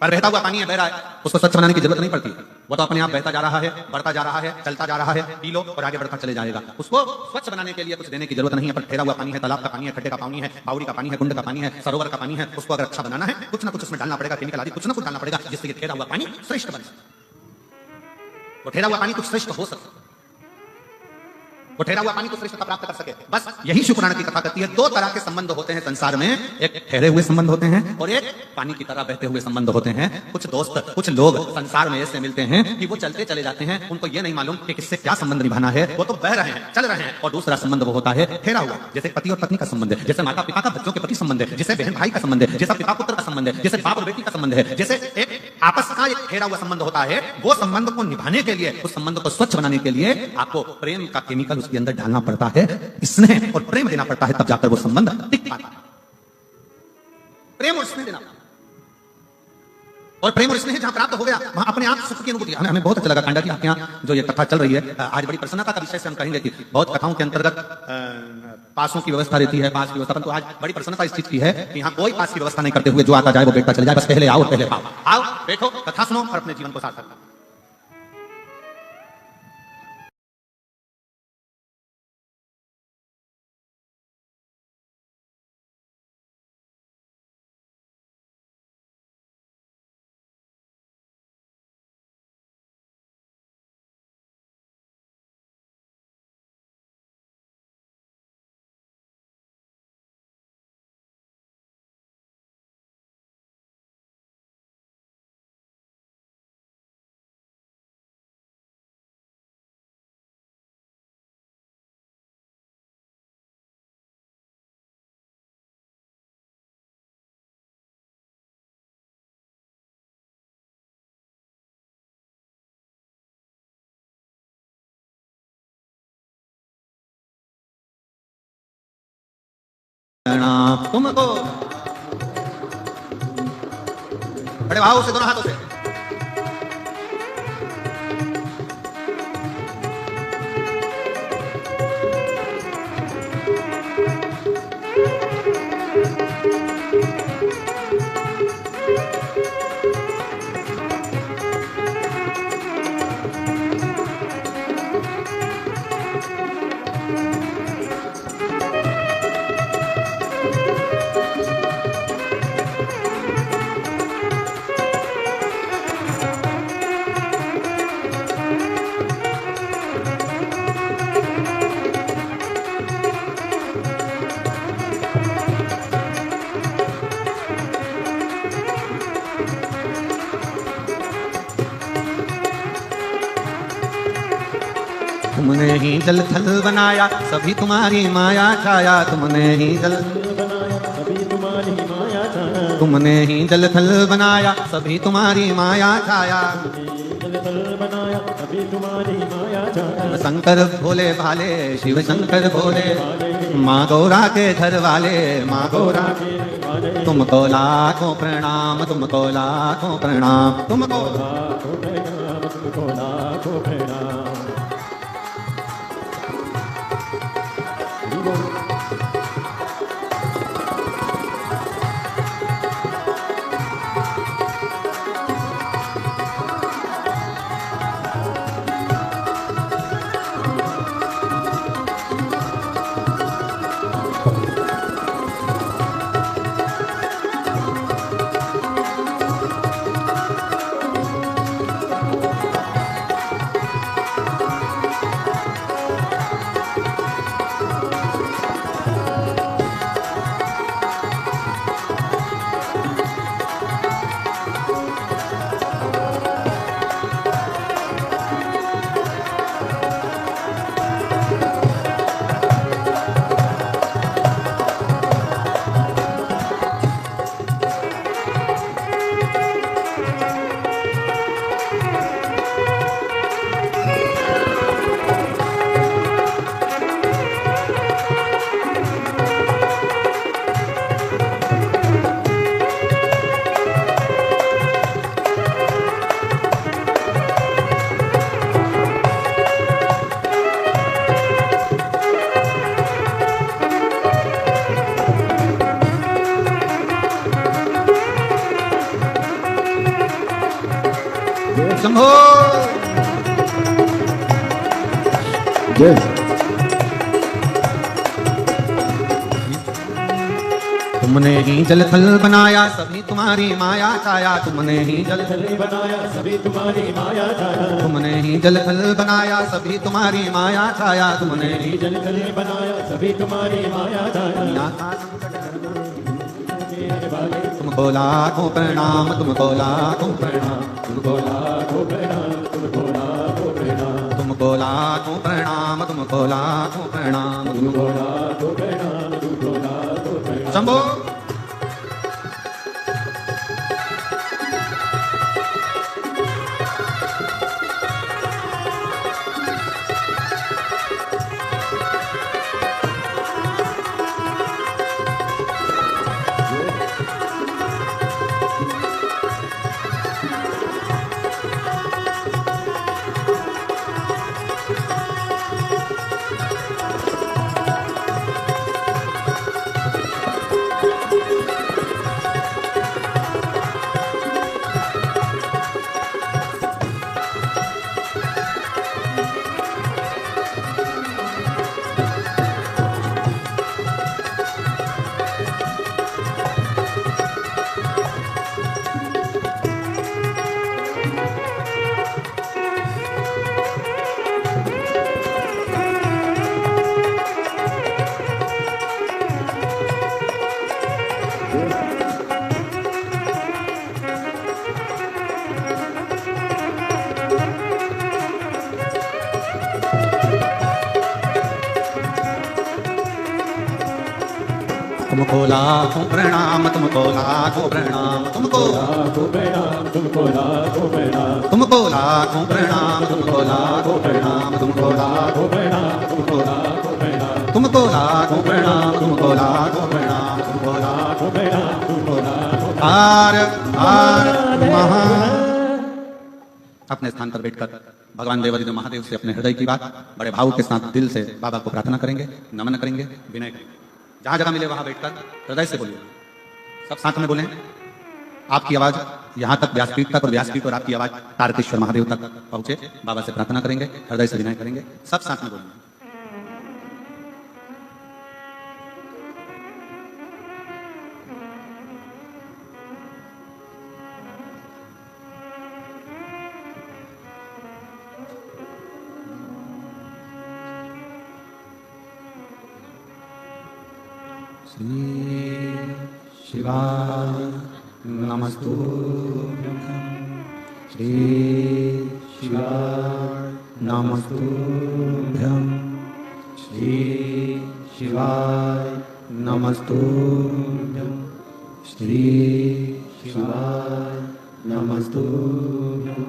पर बहता हुआ पानी है, बह रहा है, उसको स्वच्छ बनाने की जरूरत नहीं पड़ती, वो तो अपने आप बहता जा रहा है, बढ़ता जा रहा है, चलता जा रहा है, पी लो और आगे बढ़ता चले जाएगा। उसको स्वच्छ बनाने के लिए कुछ देने की जरूरत नहीं है। पर ठहरा हुआ पानी है, तालाब का पानी है, खड्डे का पानी है, बावड़ी का पानी है, कुंड का पानी है, सरोवर का पानी है, उसको अगर अच्छा बनाना है, कुछ ना कुछ उसमें डालना पड़ेगा, केमिकल आदि कुछ ना कुछ डालना पड़ेगा, जिससे ये ठहरा हुआ पानी श्रेष्ठ बने। वो ठहरा हुआ पानी कुछ श्रेष्ठ हो सके, वो ठहरा हुआ पानी को श्रेष्ठता प्राप्त कर सके। बस यही शिव पुराण की कथा कहती है। दो तरह के संबंध होते हैं संसार में, एक ठहरे हुए संबंध होते हैं और एक पानी की तरह बहते हुए संबंध होते हैं। कुछ दोस्त, कुछ लोग संसार में ऐसे मिलते हैं कि वो चलते चले जाते हैं, उनको ये नहीं मालूम कि किससे क्या संबंध निभाना है, वो तो बह रहे हैं, चल रहे हैं। और दूसरा संबंध वो होता है ठहरा हुआ, जैसे पति और पत्नी का संबंध है, जैसे माता पिता का बच्चों के प्रति संबंध है, जैसे बहन भाई का संबंध है, जैसे पिता पुत्र का संबंध है, जैसे बाप और बेटी का संबंध है, जैसे एक आपस का एक ठहरा हुआ संबंध होता है। वो संबंध को निभाने के लिए, उस संबंध को स्वच्छ बनाने के लिए आपको प्रेम का केमिकल उसके अंदर डालना पड़ता है, स्नेह और प्रेम देना पड़ता है, तब जाकर वो संबंध टिक पाता है। प्रेम और स्नेह देना, और प्रेम और स्नेह जहां प्राप्त हो गया वहां अपने आप सुख की अनुभूति। हमें बहुत अच्छा लगा कांडा की आपके यहाँ जो ये कथा चल रही है, आज बड़ी प्रसन्नता का विषय से हम कहेंगे कि बहुत कथाओं के अंतर्गत पासों की व्यवस्था रहती है, पास की व्यवस्था, परंतु आज बड़ी प्रसन्नता इस चीज की है कि यहाँ कोई पास की व्यवस्था नहीं करते हुए जो आता जाए वो बैठता चले जाए, बस पहले आओ पहले पाओ, आओ बैठो, कथा सुनो और अपने जीवन को सार्थक करो। तुमको बड़े भाव से दोनों हाथों से तुमने ही जल थल बनाया सभी तुम्हारी माया छाया, तुमने ही जल बनाया सभी तुम्हारी माया छाया, तुमने ही जल थल बनाया सभी तुम्हारी माया छाया, जल थल बनाया सभी तुम्हारी माया छाया। शंकर भोले भाले शिव शंकर भोले, माँ गौरा के घर वाले माँ गौरा के वाले, तुमको लाखों प्रणाम, तुमको लाखों प्रणाम, तुमको लाखों प्रणाम, तुमको लाखों प्रणाम। शंभो जय। तुम तुमने ही जल थल बनाया सभी तुम्हारी माया छाया, तुमने ही जल थल बनाया सभी तुम्हारी माया छाया, तुमने ही जल थल बनाया सभी तुम्हारी माया छाया, तुमने ही जल थल बनाया सभी तुम्हारी माया छाया। तुमको लाखों प्रणाम, तुमको लाखों प्रणाम, तुमको लाखों प्रणाम, तुमको लाखों प्रणाम, तुमको लाखों प्रणाम, तुमको लाखों प्रणाम, तुमको लाखों प्रणाम, तुमको लाखों प्रणाम। शंभो। तुमको लाखों प्रणाम, तुमको लाखों प्रणाम, तुमको लाखों प्रणाम, तुमको लाखों प्रणाम, तुमको लाखों प्रणाम, तुमको लाखों प्रणाम, तुमको लाखों प्रणाम, तुमको लाखों प्रणाम, तुमको लाखों प्रणाम, तुमको लाखों प्रणाम, तुमको लाखों प्रणाम, तुमको लाखों हार हार महा। अपने स्थान पर बैठकर भगवान देवादिदेव महादेव से अपने हृदय की बात बड़े भाव के साथ दिल से बाबा को प्रार्थना करेंगे, नमन करेंगे, विनय करेंगे। जहां जगह मिले वहां बैठकर हृदय से बोलिए, सब साथ में बोलें। आपकी आवाज यहां तक व्यासपीठ तक और व्यासपीठ और आपकी आवाज तारकेश्वर महादेव तक पहुंचे। बाबा से प्रार्थना करेंगे, हृदय से विनय करेंगे, सब साथ में बोलेंगे। श्री शिवाय नमस्तुभ्यं, श्री शिवाय नमस्तुभ्यं, श्री शिवाय नमस्तुभ्यं, श्री शिवाय नमस्तुभ्यं,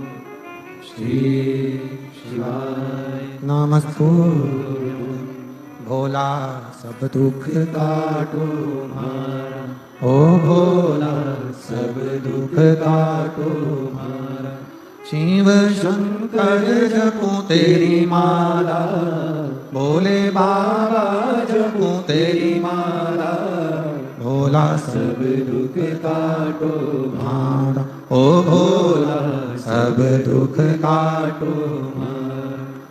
श्री शिवाय नमस्तुभ्यं। भोला सब दुख काटो मारा, ओ भोला सब दुख काटो मारा। शिव शंकर जपो तेरी माला, भोले बाबा जपो तेरी माला। भोला सब दुख काटो मारा, ओ भोला सब दुख काटो मारा।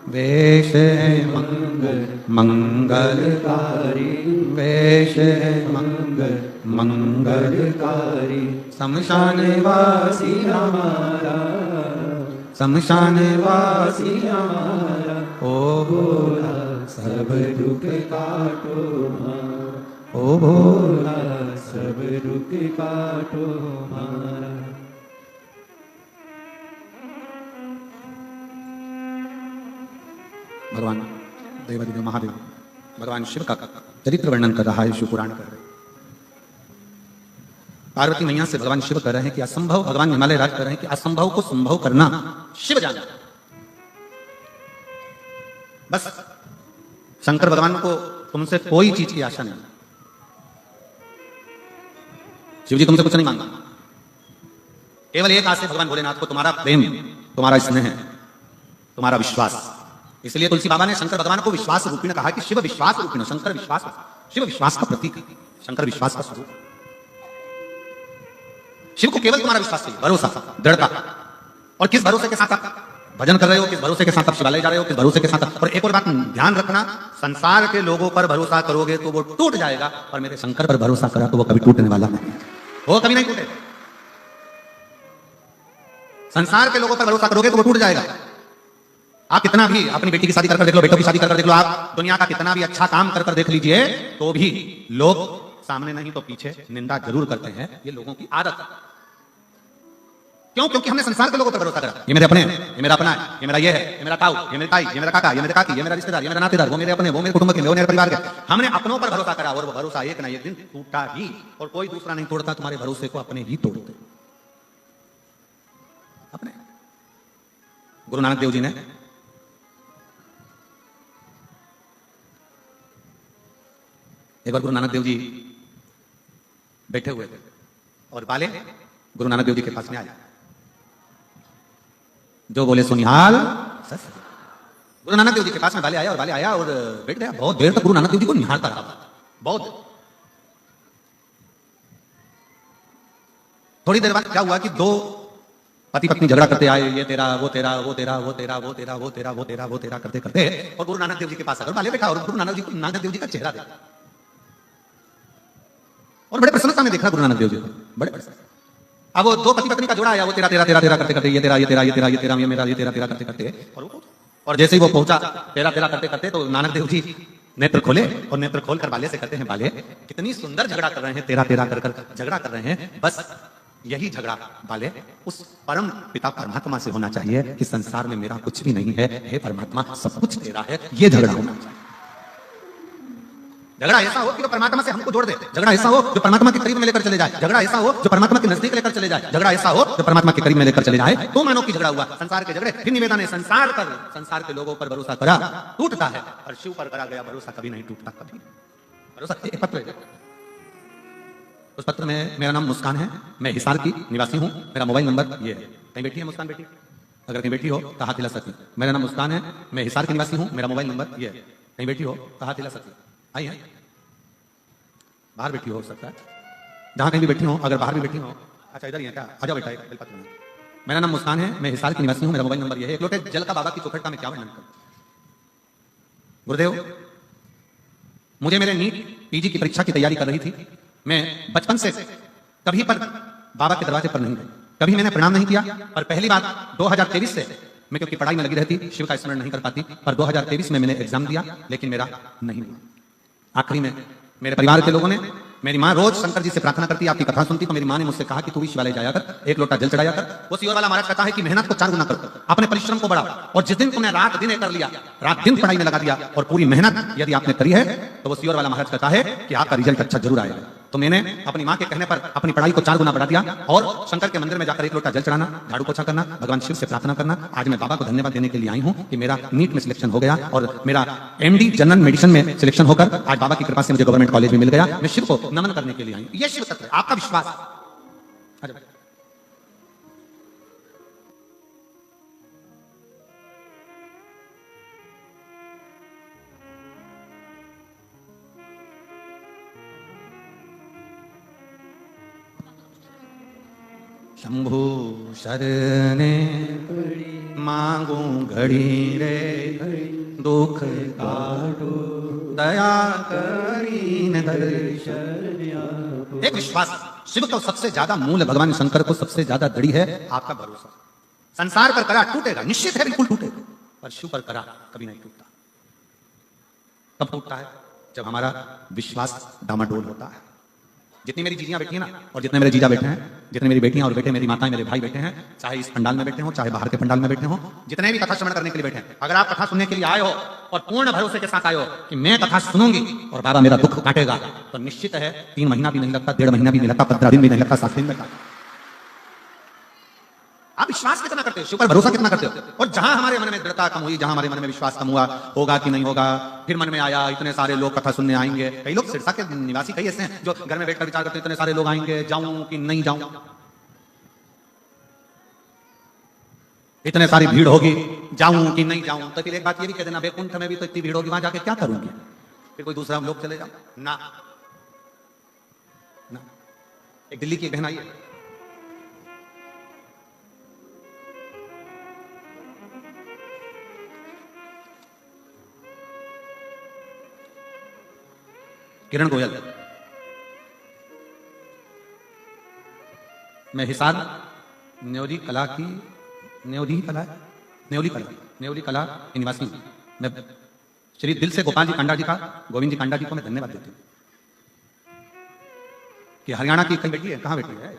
वेश मंगल मंगलकारी, वेश मंगल मंगलकारी। शमशान वासी हमारा, शमशान वासी हमारा। ओ भोला सब दुख काटो मारा, ओ भोला सब दुख काटो मारा। भगवान देवादिदेव महादेव भगवान शिव का चरित्र वर्णन कर रहा है, शिव पुराण कर रहे। पार्वती मैया से भगवान शिव कह रहे हैं कि असंभव, भगवान हिमालय राज कर रहे हैं कि असंभव को संभव करना शिव जाना। बस शंकर भगवान को तुमसे कोई चीज की आशा नहीं। शिव जी तुमसे कुछ नहीं मांगा, केवल एक आस है भगवान भोलेनाथ को, तुम्हारा प्रेम, तुम्हारा स्नेह, तुम्हारा विश्वास। इसलिए तुलसी बाबा ने शंकर भगवान को विश्वास रूपी ने कहा कि शिव विश्वास रूपी, शंकर विश्वास, शिव विश्वास का प्रतीक है, शंकर विश्वास का स्वरूप। शिव को केवल तुम्हारा विश्वास चाहिए, भरोसा, दृढ़ता। और किस भरोसे के साथ? भजन कर रहे हो, किस भरोसे के साथ आप शिवालय जा रहे हो, किस भरोसे के साथ। और एक और बात ध्यान रखना, संसार के लोगों पर भरोसा करोगे तो वो टूट जाएगा, और मेरे शंकर पर भरोसा करा तो वो कभी टूटने वाला नहीं, वो कभी नहीं टूटेगा। संसार के लोगों पर भरोसा करोगे तो वो टूट जाएगा। आप कितना भी अपनी बेटी की शादी कर देख लो, बेटों की शादी कर देख लो, आप दुनिया का कितना भी अच्छा काम कर देख लीजिए, तो भी लोग सामने नहीं तो पीछे निंदा जरूर करते हैं। ये लोगों की आदत है। क्यों? क्योंकि हमने संसार के लोगों पर भरोसा करा। ये मेरे अपने हैं, ये मेरा अपना है, ये मेरा ये है, ये मेरा ताऊ, ये मेरी ताई, ये मेरा काका, ये मेरे काकी, ये मेरा रिश्तेदार, ये मेरा नातेदार, वो मेरे अपने, वो मेरे कुटुंब के, वो मेरे परिवार के। हमने अपनों पर भरोसा करा और वो भरोसा एक ना एक दिन टूटा ही, और कोई दूसरा नहीं तोड़ता तुम्हारे भरोसे को, अपने ही तोड़ते अपने। गुरु नानक देव जी ने एक बार गुरु नानक देव जी बैठे हुए थे और बाले गुरु नानक देव जी के पास में आए, जो बोले सुनिहाल। गुरु नानक देव जी के पास में बाले आया, और बाले आया और बैठ गया। बहुत देर तक गुरु नानक देव जी को निहारता रहा, बहुत देर। थोड़ी देर बाद क्या हुआ कि दो पति पत्नी झगड़ा करते आए, ये तेरा, वो तेरा, वो तेरा, वो तेरा, वो तेरा, वो तेरा, वो तेरा, वो तेरा करते करते, और गुरु नानक देव जी के पास आकर बाले बैठा, और गुरु नानक देव जी का चेहरा देखा, और बड़े प्रसन्नता में देखा गुरु नानक देव जी को, बड़े प्रसन्न। अब वो दो पति पत्नी का जोड़ा आया, वो तेरा तेरा तेरा तेरा करते करते, ये तेरा, ये तेरा, ये तेरा, ये तेरा, ये मेरा, ये तेरा तेरा करते करते, और जैसे ही वो पहुंचा तेरा तेरा करते करते, तो नानक देव जी नेत्र खोले, और नेत्र खोलकर बाले से कहते हैं, बाले कितनी सुंदर झगड़ा कर रहे हैं, तेरा तेरा कर कर झगड़ा कर रहे हैं। बस यही झगड़ा बाले उस परम पिता परमात्मा से होना चाहिए कि संसार में मेरा कुछ भी नहीं है, हे परमात्मा सब कुछ तेरा है, ये झगड़ा होना चाहिए। झगड़ा ऐसा हो कि वो परमात्मा से हमको जोड़ दे, झगड़ा ऐसा हो जो परमात्मा के करीब में लेकर चले जाए, झगड़ा ऐसा हो जो परमात्मा के नजदीक लेकर चले जाए, झगड़ा ऐसा हो जो परमात्मा के करीब में लेकर चले जाए, तो मानो कि झगड़ा हुआ। संसार के झगड़े, फिर निवेदन है, संसार के लोगों पर भरोसा करा टूटता है, और शिव पर करा गया भरोसा कभी नहीं टूटता, कभी भरोसा। एक पत्र है, उस पत्र में मेरा नाम मुस्कान है, मैं हिसार की निवासी हूँ, मेरा मोबाइल नंबर ये है। कहीं बैठी है मुस्कान बेटी? अगर कहीं बैठी हो तो हाथ हिला सकती। मेरा नाम मुस्कान है, मैं हिसार की निवासी हूँ, मेरा मोबाइल नंबर ये है। कहीं बैठी हो तो हाथ हिला सकती। आई है, बाहर बैठी हो सकता है, जहां कहीं भी बैठी हो, अगर बाहर भी बैठी हो। अच्छा इधर ही है क्या? आ जाओ बेटा, बेलपत्र में। मेरा नाम मुस्कान है, मैं हिसार की निवासी हूं, मेरा मोबाइल नंबर ये है। एक लोटे जल का बाबा की चौखट का मैं क्या वर्णन करूं। गुरुदेव, मुझे मेरे नीट पीजी की परीक्षा की तैयारी कर रही थी, मैं बचपन से कभी पर बाबा के दरवाजे पर नहीं गई, कभी मैंने प्रणाम नहीं किया। और पहली बार 2023 से मैं, क्योंकि पढ़ाई में लगी रहती, शिव का स्मरण नहीं कर पाती, पर 2023 में मैंने एग्जाम दिया, लेकिन मेरा नहीं हुआ। आखिरी में मेरे परिवार के लोगों ने, मेरी माँ रोज शंकर जी से प्रार्थना करती, आपकी कथा सुनती, तो मेरी माँ ने मुझसे कहा कि तू भी शिवालय जाया कर, एक लोटा जल चढ़ाया कर। वो सियोर वाला महाराज कहता है कि मेहनत को 4 गुना करो, अपने परिश्रम को बढ़ाओ, और जिस दिन तुमने रात दिन कर लिया, रात दिन पढ़ाई में लगा दिया, और पूरी मेहनत यदि आपने करी है, तो वो सियोर वाला महाराज कहता है कि आपका रिजल्ट अच्छा जरूर आएगा। तो मैंने अपनी माँ के कहने पर अपनी पढ़ाई को 4 गुना बढ़ा दिया, और शंकर के मंदिर में जाकर एक लोटा जल चढ़ाना, झाड़ू पोछा करना, भगवान शिव से प्रार्थना करना। आज मैं बाबा को धन्यवाद देने के लिए आई हूं कि मेरा नीट में सिलेक्शन हो गया, और मेरा MD जनरल मेडिसिन में सिलेक्शन होकर आज बाबा की कृपा से मुझे गवर्नमेंट कॉलेज में मिल गया। मैं शिव को नमन करने के लिए आई हूं। ये शिव तत्व है, आपका विश्वास। शंभु शरणे मांगू घड़ी रे, दुख काटो दया करीन दर्शन। एक विश्वास, शिव का सबसे ज्यादा मूल, भगवान शंकर को सबसे ज्यादा दृढ़ है आपका भरोसा। संसार पर करा टूटेगा, निश्चित है, बिल्कुल टूटेगा, पर शिव पर करा कभी नहीं टूटता। कब टूटता है? जब हमारा विश्वास डामाडोल होता है। जितनी मेरी जीजियां बैठी हैं ना, और जितने मेरे जीजा बैठे हैं, जितने मेरी बेटियां और बेटे, मेरी माताएं, मेरे भाई बैठे हैं, चाहे इस पंडाल में बैठे हो, चाहे बाहर के पंडाल में बैठे हो, जितने भी कथा श्रवण करने के लिए बैठे हैं, अगर आप कथा सुनने के लिए आए हो और पूर्ण भरोसे के साथ आए हो कि मैं कथा सुनूंगी और बाबा मेरा दुख काटेगा, तो निश्चित है 3 महीना भी नहीं लगता, 1.5 महीना भी नहीं लगता, 15 दिन भी नहीं लगता, 7 दिन में काटेगा। आप विश्वास कितना करते हो, शिव पर भरोसा कितना करते हो? और जहां हमारे मन में दृढ़ता कम हुई, जहां हमारे मन में विश्वास कम हुआ, होगा कि नहीं होगा, फिर मन में आया इतने सारे लोग कथा सुनने आएंगे। कई लोग सिरसा के निवासी कई ऐसे हैं जो घर में बैठकर विचार करते हैं, इतने सारे लोग आएंगे, जाऊं कि नहीं जाऊं, इतने सारी भीड़ होगी, जाऊं कि नहीं जाऊं। तो फिर एक बात ये भी कह देना, बैकुंठ में भी तो इतनी भीड़ होगी, वहां जाके क्या करूंगी, फिर कोई दूसरा लोग चले जाओ ना। एक दिल्ली की बहन आई है, किरण गोयल, मैं हिसार न्योली कला की न्योली कला की निवासी हूं। मैं श्री दिल से गोपाल जी कांडा जी का, गोविंद जी कांडा जी को मैं धन्यवाद देती हूँ कि हरियाणा की कई बेटी है, कहाँ बेटी है,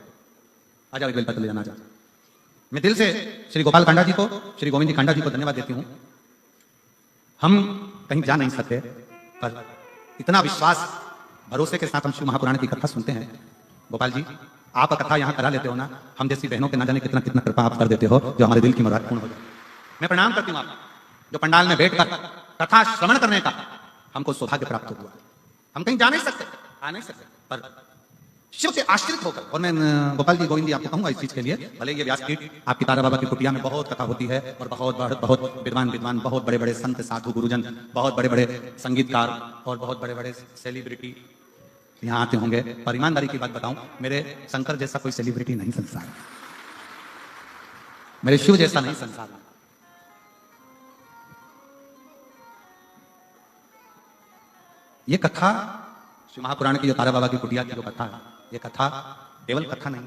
आ जाओ एक बेलपत्र ले जाना। जा मैं दिल से श्री गोपाल कांडा जी को, श्री गोविंद जी कांडा जी को धन्यवाद देती हूँ। हम कहीं जा नहीं सकते, पर इतना विश्वास भरोसे के साथ हम शिव महापुराण की कथा सुनते हैं। गोपाल जी, आप कथा यहाँ करा लेते हो ना, हम जैसी बहनों के ना जाने कितना कितना कृपा आप कर देते हो, जो हमारे दिल की मुराद पूर्ण हो जाए। मैं प्रणाम करती हूँ आप जो पंडाल में बैठकर कथा श्रवण करने का हमको सौभाग्य प्राप्त हुआ। हम कहीं जा नहीं सकते, आ नहीं सकते, पर शिव से आश्रित होकर, और मैं गोपाल जी, गोविंद जी आपको कहूंगा इस चीज के लिए, भले ये व्यासपीठ आपकी तारा बाबा की कुटिया में बहुत कथा होती है और बहुत विद्वान बहुत बड़े बड़े संत साधु गुरुजन, बहुत बड़े बड़े संगीतकार और बहुत बड़े बड़े सेलिब्रिटी यहाँ आते होंगे, पर ईमानदारी की बात बताऊं, मेरे शंकर जैसा कोई सेलिब्रिटी नहीं संसार में, मेरे शिव जैसा नहीं संसार में। ये कथा शिव महापुराण की जो तारा बाबा की कुटिया की जो कथा है, ये कथा केवल कथा नहीं,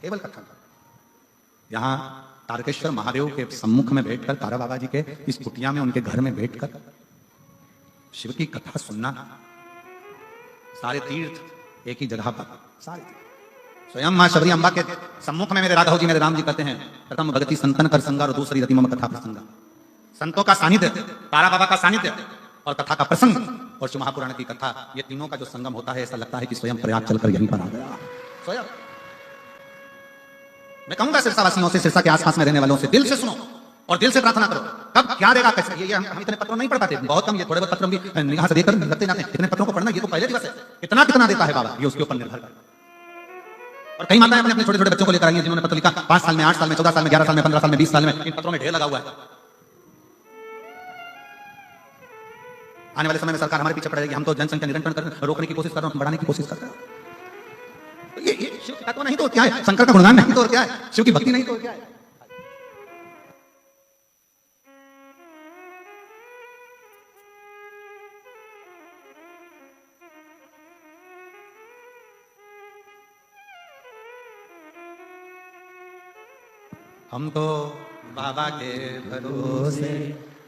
केवल कथा नहीं। यहाँ तारकेश्वर महादेव के सम्मुख में बैठकर, तारा बाबा जी के इस कुटिया में, उनके घर में बैठकर शिव की कथा सुनना, सारे तीर्थ एक ही जगह पर, सारे स्वयं मां शबरी अम्बा के सम्मुख में मेरे राघव जी, मेरे राम जी कहते हैं, प्रथम भगति संतन कर संगा और दूसरी रति मम कथा प्रसंगा। संतों का सानिध्य, तारा बाबा का सानिध्य और कथा का प्रसंग और शिव महापुराण की कथा, ये तीनों का जो संगम होता है, ऐसा लगता है कि स्वयं प्रयाग चलकर यहीं पर आ गया। स्वयं मैं कहूंगा सिरसा वासियों से, सिरसा के आसपास में रहने वालों से, दिल से सुनो और दिल से प्रार्थना करो। कब क्या देगा कैसे, ये हम इतने पत्रों नहीं पढ़ पाते, बहुत कम, ये थोड़े बहुत पत्र भी निगाह से देखकर लगते जाते हैं। इतने पत्रों को पढ़ना ये तो पहले दिवस है, कितना कितना देता है बाबा, ये उसके ऊपर निर्भर करता है। और कई माताएं अपने छोटे छोटे बच्चों को लेकर आई हैं, जिन्होंने पत्र लिखा 5 साल में, 8 साल में, 14 साल में, 11 साल में, 15 साल में, 20 साल में, इन पत्रों में ढेर लगा हुआ है। आने वाले समय में सरकार हमारे पीछे पड़ जाएगी, हम तो जनसंख्या नियंत्रण कर रोकने की कोशिश कर रहे हैं, बढ़ाने की कोशिश कर रहे हैं। तो ये शिव की तत्व नहीं तो क्या है, शंकर का गुणगान नहीं तो क्या है, शिव की भक्ति नहीं तो क्या है। हम तो बाबा के भरोसे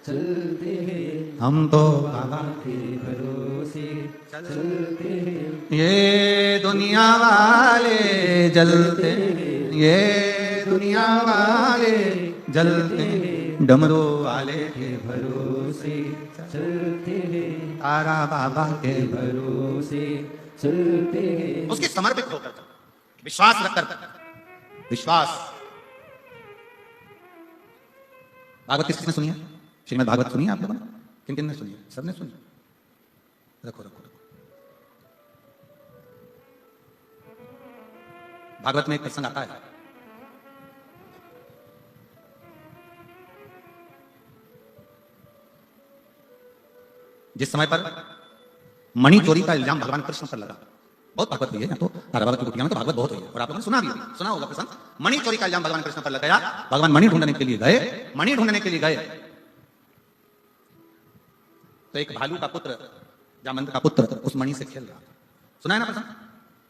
चलते हैं, हम तो बाबा के भरोसे चलते हैं, ये दुनिया वाले जलते, ये दुनिया वाले जलते, डमरू वाले के भरोसे चलते हैं, तारा बाबा के भरोसे चलते हैं। उसके समर्पित होकर, विश्वास रखकर, विश्वास। भागवत किसने सुनी है? श्रीमद् भागवत सुनी है आप लोगों ने? किन किन ने सुनी है? सबने सुनी? रखो रखो रखो। भागवत में एक प्रसंग आता है, जिस समय पर मणि चोरी का इल्जाम भगवान कृष्ण पर लगा। बहुत भागवत हुई है, यहाँ तो तारा बाबा की कुटिया में तो भागवत बहुत हुई है, और आप लोगों ने सुना भी होगा, सुना होगा प्रसंग। मणि चोरी का इल्जाम भगवान कृष्ण पर लगाया, भगवान मणि ढूंढने के लिए गए, मणि ढूंढने के लिए गए तो एक भालू का पुत्र, जामवंत का पुत्र उस मणि से खेल रहा। सुना है ना प्रसंग?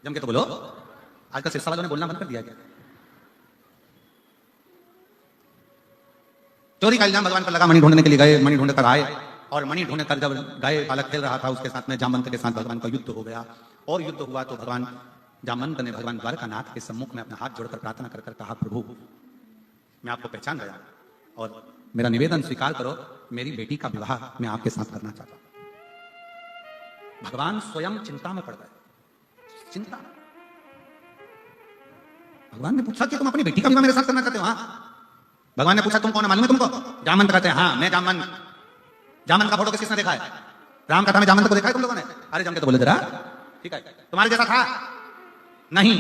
जम के तो बोलो। आजकल सिरसा वालों ने बोलना बंद कर दिया क्या? चोरी का इल्जाम भगवान पर लगा, मणि ढूंढने के लिए गए, मणि ढूंढ कर आए, और मणि ढूंढ कर जब गाय बालक खेल रहा था, उसके साथ में जामवंत के साथ भगवान का युद्ध हो गया। और युद्ध हुआ तो भगवान जामवंत ने भगवान द्वारकानाथ के सम्मुख में अपना हाथ जोड़कर प्रार्थना कर कहा, प्रभु मैं आपको पहचान गया और मेरा निवेदन स्वीकार करो, मेरी बेटी का विवाह मैं आपके साथ करना चाहता हूं। भगवान स्वयं चिंता में पड़ गए, चिंता। भगवान ने पूछा कि तुम अपनी बेटी का विवाह मेरे साथ करना चाहते हो? हाँ। भगवान ने पूछा तुम कौन है, मालूम है तुमको? जामवंत कहते हैं, हाँ मैं जामवंत। जामवंत का फोटो किसने देखा है? राम कथा में जामवंत को देखा है तुम लोगों ने? अरे जम के तो बोले जरा, ठीक है, तुम्हारे जैसा था? नहीं,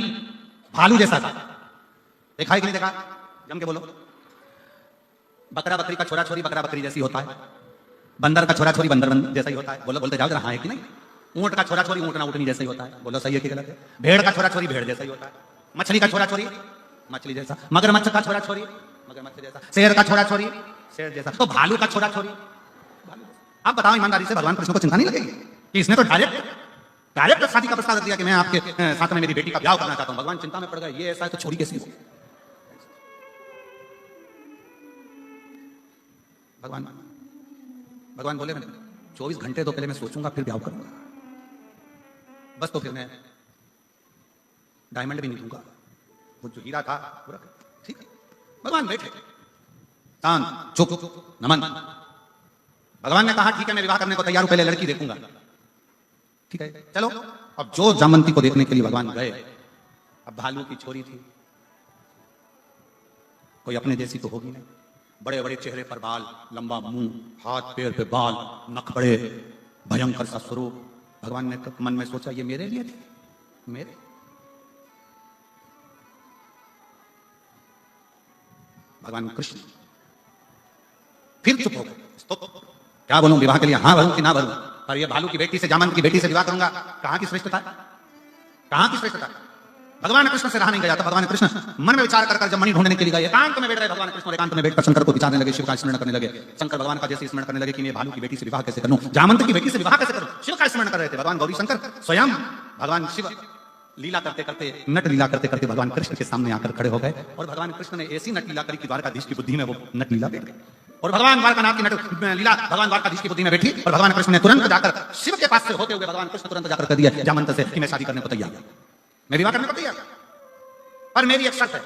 भालू जैसा था। देखा है कि नहीं देखा? जम के बोलो। बकरा बकरी का छोरा छोरी बकरा बकरी जैसी होता है, बंदर का छोरा छोरी बंदर जैसा ही होता है। बोलो, बोलते जाओ जरा, हाँ है कि नहीं? ऊंट का छोरा छोरी ऊंटना ऊंटनी जैसा ही होता है। बोलो सही है कि गलत है? भेड़ का छोरा छोरी भेड़ जैसा ही होता है। मछली का छोरा छोरी मछली जैसा, मगरमच्छ का छोरा छोरी मगरमच्छ जैसा, शेर का छोरा छोरी शेर जैसा, तो भालू का छोरा छोरी। आप बताओ ईमानदारी से, भगवान कृष्ण को चिंता नहीं लगेगी कि इसने तो डायरेक्ट डायरेक्ट शादी का प्रस्ताव दिया कि मैं आपके साथ में मेरी बेटी का ब्याह करना चाहता हूं। भगवान चिंता में पड़ गए, ये ऐसा है तो छोड़ी कैसी हो। भगवान बोले, मैं 24 घंटे तो पहले मैं सोचूंगा, फिर ब्याह करूंगा। बस तो फिर मैं डायमंड भी नहीं दूंगा, वो जो हीरा था पूरा। ठीक है, भगवान बैठे, शांत, चुप, नमन। भगवान ने कहा ठीक है मैं विवाह करने को तैयार हूं, पहले लड़की देखूंगा। ठीक है चलो। अब जो जामंती को देखने के लिए भगवान गए, अब भालू की छोरी थी, कोई अपने जैसी तो होगी नहीं, बड़े बड़े चेहरे पर बाल, लंबा मुंह, हाथ पैर पे बाल, नख बड़े, भयंकर सा स्वरूप। भगवान ने मन में सोचा ये मेरे लिए थी, मेरे। भगवान कृष्ण फिर चुप हो गए। तो क्या बोलूं, विवाह के लिए हाँ भरूं कि ना भरूं? पर ये भालू की बेटी से, जामंत की बेटी से विवाह करूंगा, कहां की श्रेष्ठता, कहां की श्रेष्ठता? भगवान कृष्ण से रहा नहीं गया। तो भगवान कृष्ण मन में विचार कर जब मणि ढूंढने के लिए गए, एकांत में बैठ रहे भगवान कृष्ण, और एकांत में बैठकर शंकर को विचारने लगे, शिव का स्मरण करने लगे। शंकर भगवान का जैसे स्मरण करने लगे कि मैं भालू की बेटी से विवाह कैसे करूं, जामंत की बेटी से विवाह कैसे करूं, शिव का स्मरण कर रहे थे भगवान गौरी शंकर। स्वयं भगवान शिव लीला करते करते, नट लीला करते करते भगवान कृष्ण के सामने आकर खड़े हो गए, और भगवान कृष्ण ने ऐसी नट लीला करी कि द्वारकाधीश की बुद्धि में वो नट लीला बैठ गई। और भगवान द्वारकानाथ की नट लीला भगवान द्वारकाधीश की बुद्धि में बैठी, और भगवान कृष्ण ने तुरंत जाकर शिव के पास से होते हुए भगवान कृष्ण तुरंत जाकर कह दिया जामंत से कि मैं शादी करने को तैयार हूं, मैं विवाह करने को तैयार, पर मेरी एक शर्त है,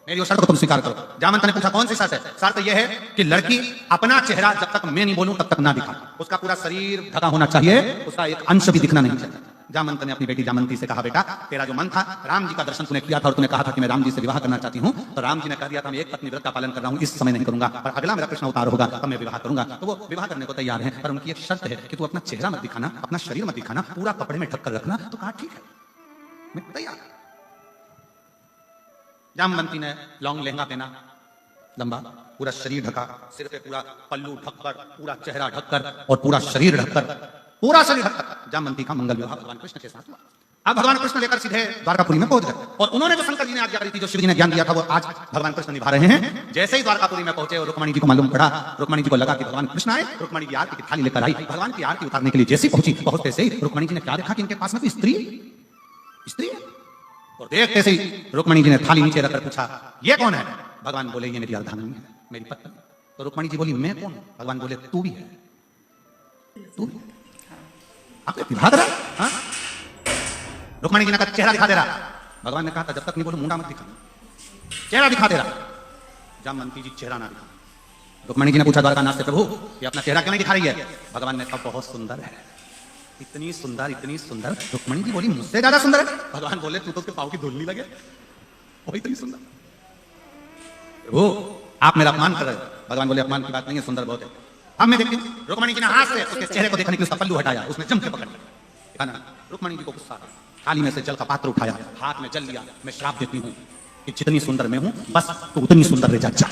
मेरी उस शर्त को तुम स्वीकार करो। जामंत ने पूछा कौन सी शर्त है? शर्त यह है कि लड़की अपना चेहरा जब तक मैं नहीं बोलूं तब तक ना दिखा, उसका पूरा शरीर ढका होना चाहिए, उसका एक अंश भी दिखना नहीं चाहिए। जामंत ने अपनी बेटी जामंती से कहा बेटा तेरा जो मन था, राम जी का दर्शन तूने किया था और तूने कहा था कि मैं राम जी से विवाह करना चाहती हूं, तो राम जी ने कह दिया था मैं एक पत्नी व्रत का पालन कर रहा हूं, इस समय नहीं करूंगा, पर अगला मेरा कृष्ण अवतार होगा तब मैं विवाह करूंगा। तो वो विवाह करने को तैयार है, पर उनकी एक शर्त है कि तू अपना चेहरा मत दिखाना, अपना शरीर मत दिखाना, पूरा कपड़े में ढक कर रखना। तो कहा ठीक है मैं तैयार। जामवंती ने लॉन्ग लहंगा पहना, लंबा, पूरा शरीर ढका, सिर पे पूरा पल्लू ढककर, पूरा चेहरा ढककर और पूरा शरीर ढककर, पूरा शरीर ढककर जामवंती का मंगल विवाह भगवान कृष्ण के साथ हुआ। अब भगवान कृष्ण लेकर सीधे द्वारकापुरी में पहुंच गए, और उन्होंने जो शंकर जी ने आज्ञा करी थी, जो शिव जी ने ज्ञान दिया था, वो आज भगवान कृष्ण निभा रहे हैं। जैसे ही द्वारकापुरी में पहुंचे और रुक्मणी जी को मालूम पड़ा, रुक्मणी जी को लगा कि भगवान कृष्ण आए, रुक्मणी की आरती की थाली लेकर आई, भगवान की आरती उतारने के लिए जैसे पहुंची, पहुंचते से ही रुक्मणी जी ने क्या देखा कि इनके पास में तो स्त्री है, और देखते से ही रुक्मणी जी ने थाली नीचे रखकर पूछा ये कौन है? भगवान बोले ये मेरी अर्धांगिनी है, मेरी पत्नी। तो रुक्मणी जी बोली मैं कौन हूं? भगवान बोले तू भी है, तू भी। आपने विवाह करा? हाँ? रुक्मणी जी ने कहा चेहरा दिखा दे रहा। भगवान ने कहा था जब तक नहीं बोलो मुंडा मत दिखा, चेहरा दिखा दे रहा। जामवंती जी चेहरा ना दिखा। रुक्मणी जी ने पूछा द्वारकानाथ से प्रभु ये अपना चेहरा क्यों नहीं दिखा रही है? भगवान ने कहा बहुत सुंदर है, इतनी सुंदर, इतनी सुंदर। रुक्मणी जी बोली मुझसे ज्यादा सुंदर है? भगवान बोले तू तो उसके पाँव की धूल नहीं लगे, वो इतनी सुंदर। प्रभु आप मेरा अपमान कर रहे हो। भगवान बोले अपमान की बात नहीं है, सुंदर बहुत है। अब मैं देखती हूँ। रुक्मणी जी ने हाथ से उसके चेहरे को देखने के लिए उसका पल्लू हटाया, उसने जम के पकड़ लिया। रुक्मणी जी को गुस्सा आया, थाली में से जल का पात्र उठाया, हाथ में जल लिया, मैं श्राप देती हूँ कि जितनी सुंदर मैं हूं बस तू उतनी सुंदर रह जा।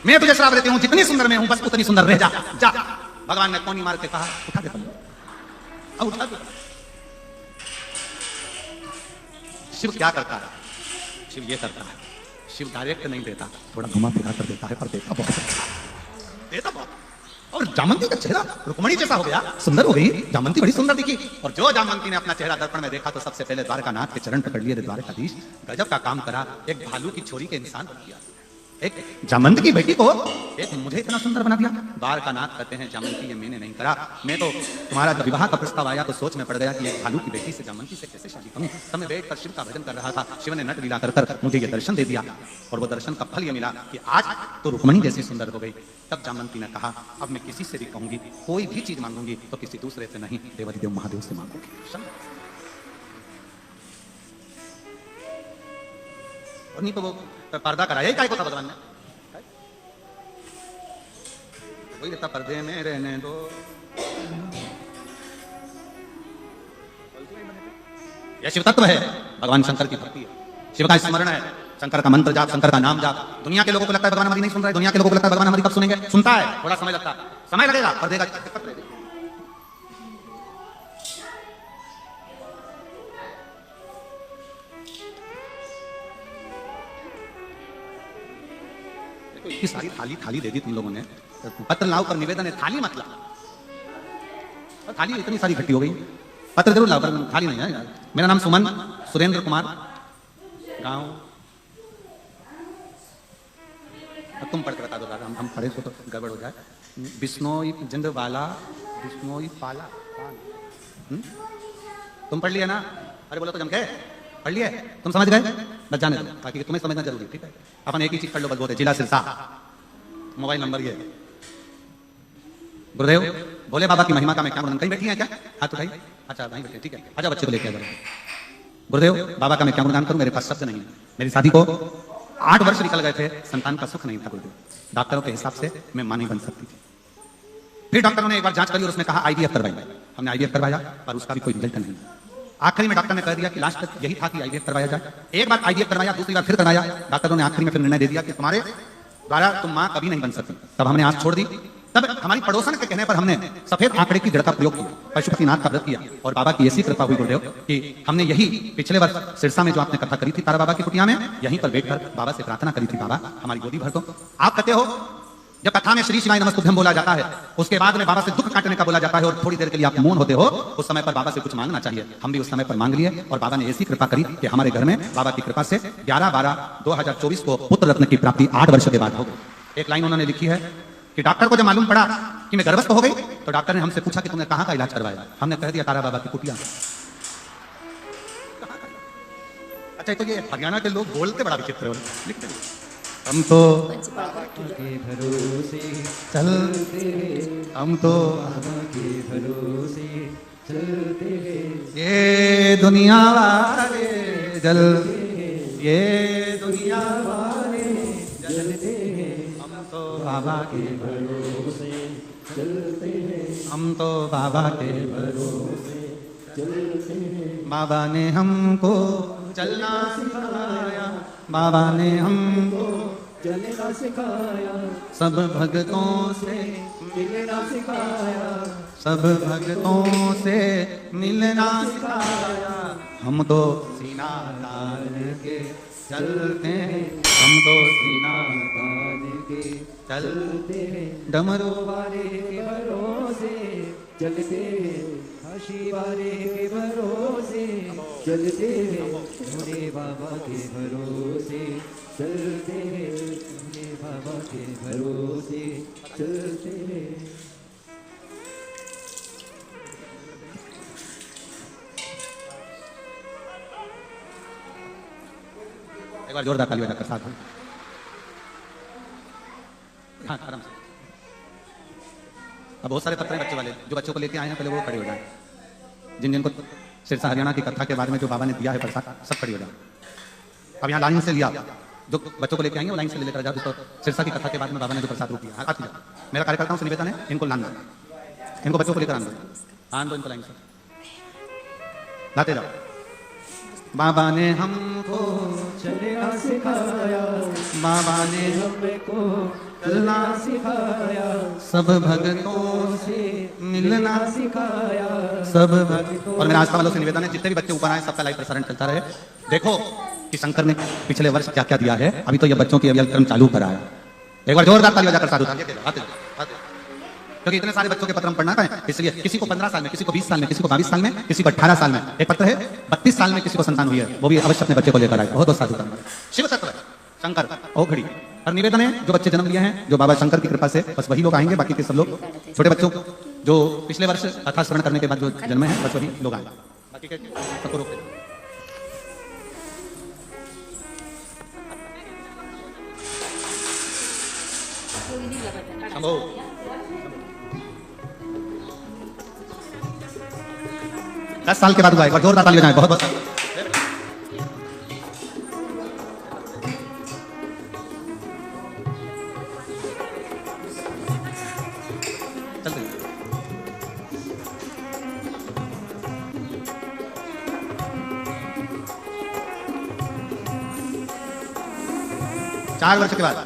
मैं तुझे श्राप देती हूँ जितनी सुंदर मैं हूं बस उतनी सुंदर रह जा। भगवान ने कोनी मार के कहा उठा दे पल्लू, अब उठा दे। शिव क्या करता है? शिव ये करता है, शिव डायरेक्ट नहीं देता, थोड़ा घुमा फिरा कर देता है, पर देता बहुत अच्छा, देता बहुत। और जामवंती का चेहरा रुक्मणी जैसा हो गया, सुंदर हो गई। जामवंती बड़ी सुंदर दिखी, और जो जामवंती ने अपना चेहरा दर्पण में देखा तो सबसे पहले द्वारकानाथ के चरण पकड़ लिए। द्वारकाधीश गजब का काम करा, एक भालू की छोरी के इंसान बन गया, एक जामवंत की बेटी को एक मुझे इतना सुंदर बना दिया। द्वारकानाथ कहते हैं जामवंती ये मैंने नहीं करा, मैं तो तुम्हारा जब विवाह का प्रस्ताव आया तो सोच में पड़ गया कि एक भालू की बेटी से जामवंती से कैसे शादी करूं। समय बैठ कर शिव का भजन कर रहा था, शिव ने नट लीला कर मुझे ये दर्शन दे दिया, और वो दर्शन का फल ये मिला कि आज तो रुक्मणी जैसी सुंदर हो गई। तब जामवंती ने कहा अब मैं किसी से भी कहूंगी, कोई भी चीज मांगूंगी तो किसी दूसरे से नहीं, देवाधिदेव महादेव से मांगूंगी। और नहीं तो वो पर्दा कराया ही काय को था भगवान ने, वही रहता पर्दे में रहने दो। यह शिव तत्व है, भगवान शंकर की भक्ति है, शिव का स्मरण है, शंकर का मंत्र जाप, शंकर का नाम जाप। दुनिया के लोगों को लगता है भगवान हमारी नहीं सुन रहा है, दुनिया के लोगों को लगता है भगवान हमारी कब सुनेंगे। सुनता है, थोड़ा समय लगता है, समय लगेगा पर देगा। इतनी सारी थाली दे दी तुम लोगों ने, पत्र लाओ पर निवेदन है थाली मत लाओ। और थाली इतनी सारी इकट्ठी हो गई, पत्र जरूर लाओ पर थाली नहीं है यार। मेरा नाम सुमन सुरेंद्र कुमार, गाँव। अब तुम पढ़ के बता दो दादा, हम पढ़े तो गड़बड़ हो जाए। बिश्नोई जिंदवाला, बिश्नोई पाला। तुम पढ़ लिया ना? अरे बोलो तो जम के पढ़ लिया, तुम समझ गए? बस जाने दो, ताकि तुम्हें समझना जरूरी, ठीक है? अपन एक ही चीज पढ़ लो बस, बोलते जिला सिरसा, मोबाइल नंबर ये। गुरुदेव बोले बाबा की महिमा का मैं क्या गुणगान, कहीं बैठी है क्या? हाथ उठाई। अच्छा वहीं बैठे, ठीक है, आजा बच्चे को लेके आ जाओ। गुरुदेव बाबा का मैं क्या गुणगान करूं, मेरे पास शब्द नहीं है। मेरी शादी को 8 वर्ष निकल गए थे, संतान का सुख नहीं था गुरुदेव। डॉक्टरों के हिसाब से मैं मां नहीं बन सकती थी। फिर डॉक्टरों ने एक बार जांच करी और उसने कहा आईवीएफ करवाइए। हमने आईवीएफ करवाया पर उसका भी कोई रिजल्ट नहीं। आखिरी में डॉक्टर ने कह दिया कि लास्ट तक यही था कि आईवीएफ करवाया जाए। एक बार आईवीएफ करवाया, दूसरी बार फिर करवाया। डॉक्टरों ने आखिरी में फिर निर्णय दे दिया कि तुम्हारे द्वारा तुम मां कभी नहीं बन सकती। तब हमने आंख छोड़ दी। तब हमारी पड़ोसन के कहने पर हमने सफेद आंकड़े की जड़ का प्रयोग किया, पशुपतिनाथ का व्रत किया और बाबा की ऐसी कृपा हुई गुरुदेव कि हमने यही पिछले वर्ष सिरसा में जो आपने कथा करी थी तारा बाबा की कुटिया में, यहीं पर बैठकर बाबा से प्रार्थना करी थी, बाबा हमारी गोदी भर दो। आप कहते हो जब कथा में श्री शिवाय नमस्तुभ्यं बोला जाता है, उसके बाद में बाबा से दुख काटने का बोला जाता है और थोड़ी देर के लिए आप मौन होते हो, उस समय पर बाबा से कुछ मांगना चाहिए। हम भी उस समय पर मांग लिए और बाबा ने ऐसी कृपा करी कि हमारे घर में बाबा की कृपा से 11/12/2024 को पुत्र रत्न की प्राप्ति 8 वर्ष के बाद हो गई। एक लाइन उन्होंने लिखी है कि डॉक्टर को जब मालूम पड़ा कि मैं गर्भस्थ हो गई तो डॉक्टर ने हमसे पूछा कि तुमने कहां का इलाज करवाया? हमने कह दिया तारा बाबा की कुटिया। अच्छा तो ये हरियाणा के लोग बोलते बड़ा विचित्र है, लिखते हम तो के भरोसे चलते हैं, हम तो बाबा के भरोसे चलते हैं। ये दुनिया वाले जल, ये दुनिया वाले चलते हैं, हम तो बाबा के भरोसे चलते हैं, हम तो बाबा के भरोसे चलते हैं। बाबा ने हमको चलना सिखाया, बाबा ने हमको चलना सिखाया, सब भक्तों से मिलना सिखाया, सब भक्तों से मिलना सिखाया। हम तो सीना तान के चलते हैं, हम तो सीना तान के चलते हैं। डमरू वाले के भरोसे चलते हैं, काशी वाले के भरोसे चलते हैं, भोले बाबा के भरोसे चलते हैं, भोले बाबा के भरोसे चलते हैं। एक बार जोरदार ताली बजाकर साथ में। हाँ आराम से। अब बहुत सारे पत्र हैं बच्चे वाले, जो बच्चों को लेके आए हैं पहले वो खड़े हो जाए। जिनको सिरसा हरियाणा की कथा के बारे में जो बाबा ने दिया है प्रसाद, सब खड़े हो जाए। अब यहाँ लाइन से लिया, जो बच्चों को लेके आएंगे वो लाइन से ले लेकर जाओ, जिसको सिरसा की कथा के बाद में बाबा ने जो प्रसाद रूप दिया। आती जाओ, मेरा कार्यकर्ताओं से निवेदन है, इनको लान दो, इनको बच्चों को लेकर आन दो इनको लाइन से लाते जाओ। बाबा ने हमको चलना सिखाया, बाबा ने हमको चलना सिखाया, सब भक्तों से मिलना सिखाया, सब भक्तों। और मेरा आस्था वालों से निवेदन है, जितने भी बच्चे ऊपर आए सबका लाइव प्रसारण चलता रहे। देखो कि शंकर ने पिछले वर्ष क्या क्या दिया है, अभी तो ये बच्चों की अभी क्रम चालू कराया। एक बार जोरदार ताली बजाकर साधु क्योंकि इतने सारे बच्चों के पत्र हम पढ़ना है, इसलिए किसी को 15 साल में, किसी को 20 साल में, किसी को 22 साल में, किसी को 18 साल में। एक पत्र है 32 साल में किसी को संतान हुई है, वो भी अवश्य अपने बच्चे को लेकर आए। बहुत बहुत साधु शिव तत्व शंकर ओखड़ी। और निवेदन है जो बच्चे जन्म लिए हैं, जो बाबा शंकर की कृपा से, बस वही लोग आएंगे, बाकी के सब लोग छोटे बच्चों जो पिछले वर्ष कथा श्रवण करने के बाद जो जन्मे हैं बस वही लोग आए, बाकी के सबको रोक देना। शंभो 10 साल के बाद हुआ, एक बार जोरदार ताली बजाएं। बहुत बहुत चलते हैं। 4 वर्ष के बाद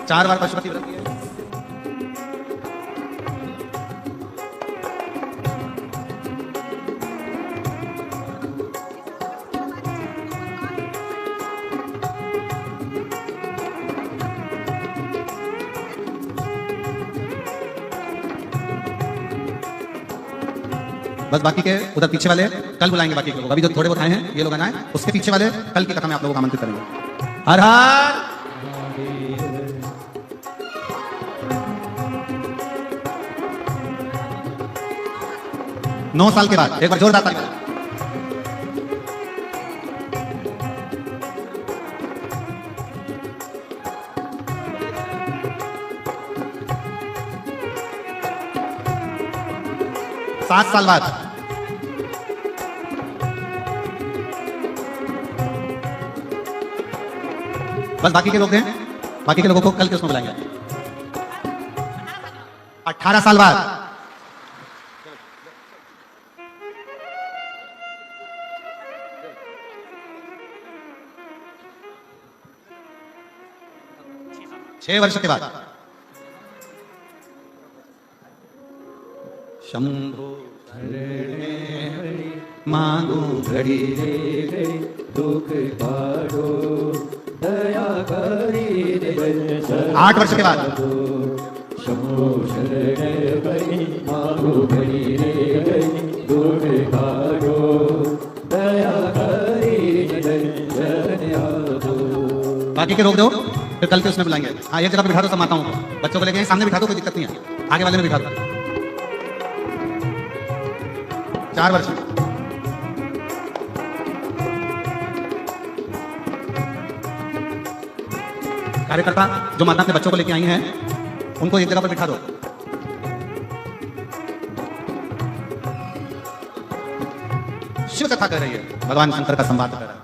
4 बार पशुपति व्रत किया। बस बाकी के उधर पीछे वाले कल बुलाएंगे बाकी के लोग। अभी जो थोड़े बहुत आए हैं ये लोग आए, उसके पीछे वाले कल की कथा में आप लोगों को आमंत्रित करेंगे। हर हर 9 साल के बाद एक बार जोरदार ताली बजाओ। 7 साल बाद बस बाकी के लोग हैं, बाकी के लोगों को कल के उसमें बुलाएंगे। 18 साल बाद 6 वर्ष के बाद शंभो मांगो घड़ी दुख काटो दया करी दे 8 वर्ष के बाद शंभो शरण करी मांगो घड़ी रे दुख काटो दया करी दे बाकी के रोक दो, फिर कल के उसमें बुलाएंगे। हाँ एक जगह पे बिठा दो सब माताओं को, बच्चों को लेके सामने बिठा दो, कोई दिक्कत नहीं है, आगे वाले में बिठा दो। 4 वर्ष कार्यकर्ता जो माता अपने बच्चों को लेके आई हैं उनको एक जगह पर बिठा दो। शिव कथा कर रही है, भगवान शंकर का संवाद कर रहा है,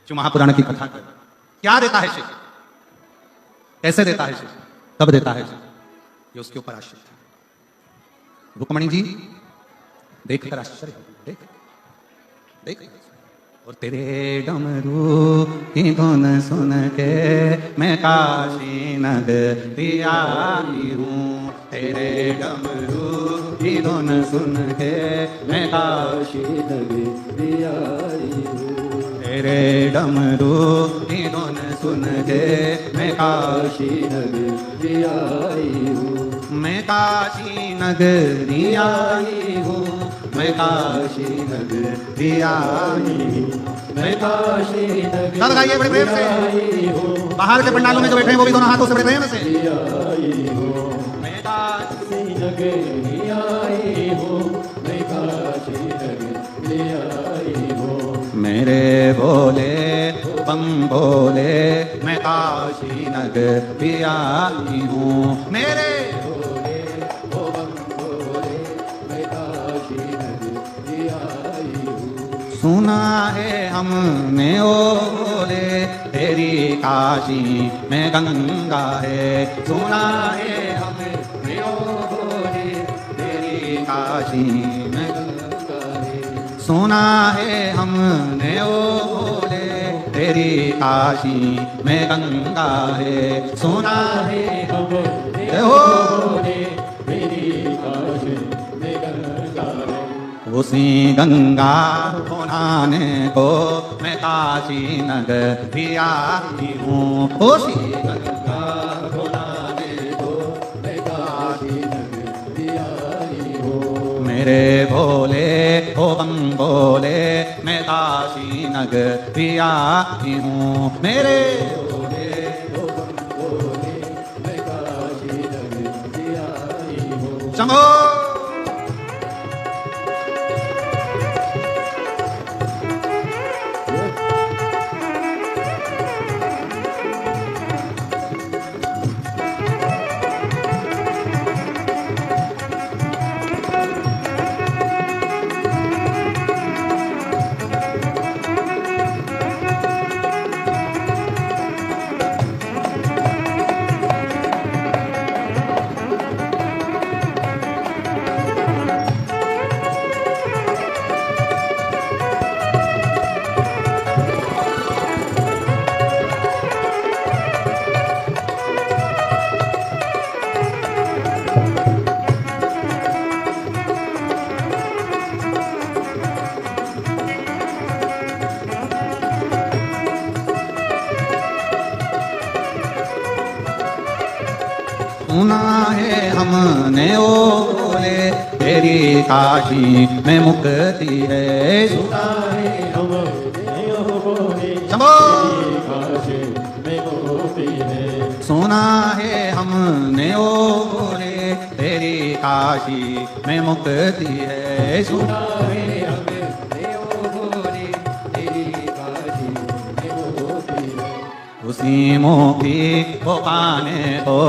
शिव महापुराण की कथा कर रहा है। क्या देता है शिव, कैसे देता है शिव, कब देता है शिव, ये उसके ऊपर आश्रित है। रुक्मणी जी देखकर आश्चर्य हो, देख देख और तेरे डमरू की धुन सुन के मैं काशी नगरी आई हूँ। तेरे डमरू की धुन सुन के मैं काशी नगरी आई हूँ। तेरे डमरू की धुन सुन के मैं काशी नगरी आई हूँ। मैं काशी नगरी आई हूँ, मैं काशी नगरी आई हूँ, मैं काशी नगरी सब गाइए बड़े प्रेम से। बाहर के पंडालों में जो बैठे हैं वो भी दोनों हाथों से बड़े प्रेम से। आई हूँ। मैं काशी नगरी आई हूँ। मैं काशी नगरी आई हूँ। मेरे बोले बम बोले मैं काशी नगरी आई हूँ। मेरे सुना है हमने ओ बोले तेरी काशी में गंगा है। सुना है हमने ओ बोले तेरी काशी में गंगा है। सुना है हमने ओ बोले तेरी काशी में गंगा है। सुना है हमने ओ बोले मेरी काशी में गंगा है। उसी गंगा को नहाने को मैं काशी नगरी आई हूँ। उसी गंगा को नहाने को मैं काशी नगरी आई हूँ। मेरे भोले ओ बम बोले मैं काशी नगरी आई हूँ। मेरे भोले ओ बम भोले मैं काशी नगरी आई हूँ। शंभो सुना है हमने ओ बोले तेरी काशी में मुक्ति है। सुना है हमने ओ बोले शंभो काशी में मुक्ति है। सुना है हमने ओ बोले तेरी काशी में मुक्ति है। सुना है हमने ओ बोले तेरी काशी में मुक्ति है। उसी मोती को पाने को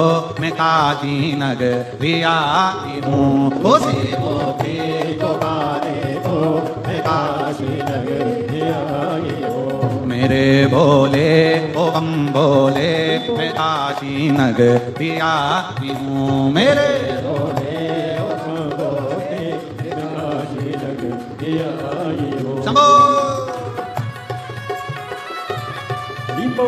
मैं काशी नगरी आई हूँ। उसी मोती को पाने को मैं काशी नगरी आई हूँ। मेरे भोले ओ बम भोले मैं काशी नगरी आई हूँ। मेरे भोले ओ बम भोले मैं काशी नगरी आई हूँ। शंभो दीपो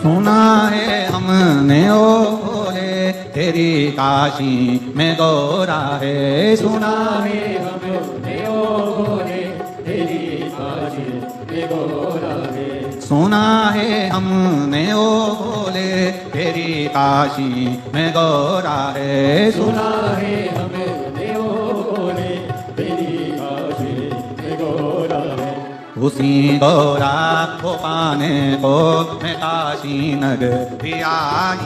सुना है हमने ओ बोले तेरी काशी में गौरा है। सुना है हमने ओ बोले तेरी काशी में गौरा है। सुना है हमने ओ बोले तेरी काशी में गौरा है। सुना है हमने ओ बोले तेरी काशी में गौरा है। उसी गौरा को पाने को मैं काशी नगरी आई।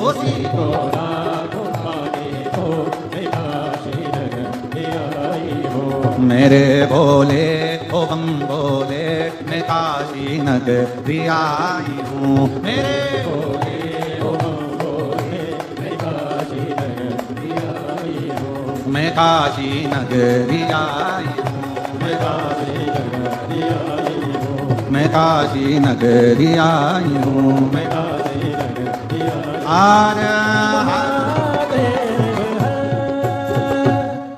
उसी गौरा को पाने को मैं काशी नगरी आई हूँ। मेरे भोले ओ बम भोले मैं काशी नगरी आई हूँ। मेरे भोले ओ बम भोले मैं काशी नगरी आई हूँ। मैं काशी नगरी आई हूँ। मैं काशी नगरी आई हूँ। मैं काशी नगरी आई हूँ। मैं काशी नगरी आई हूँ।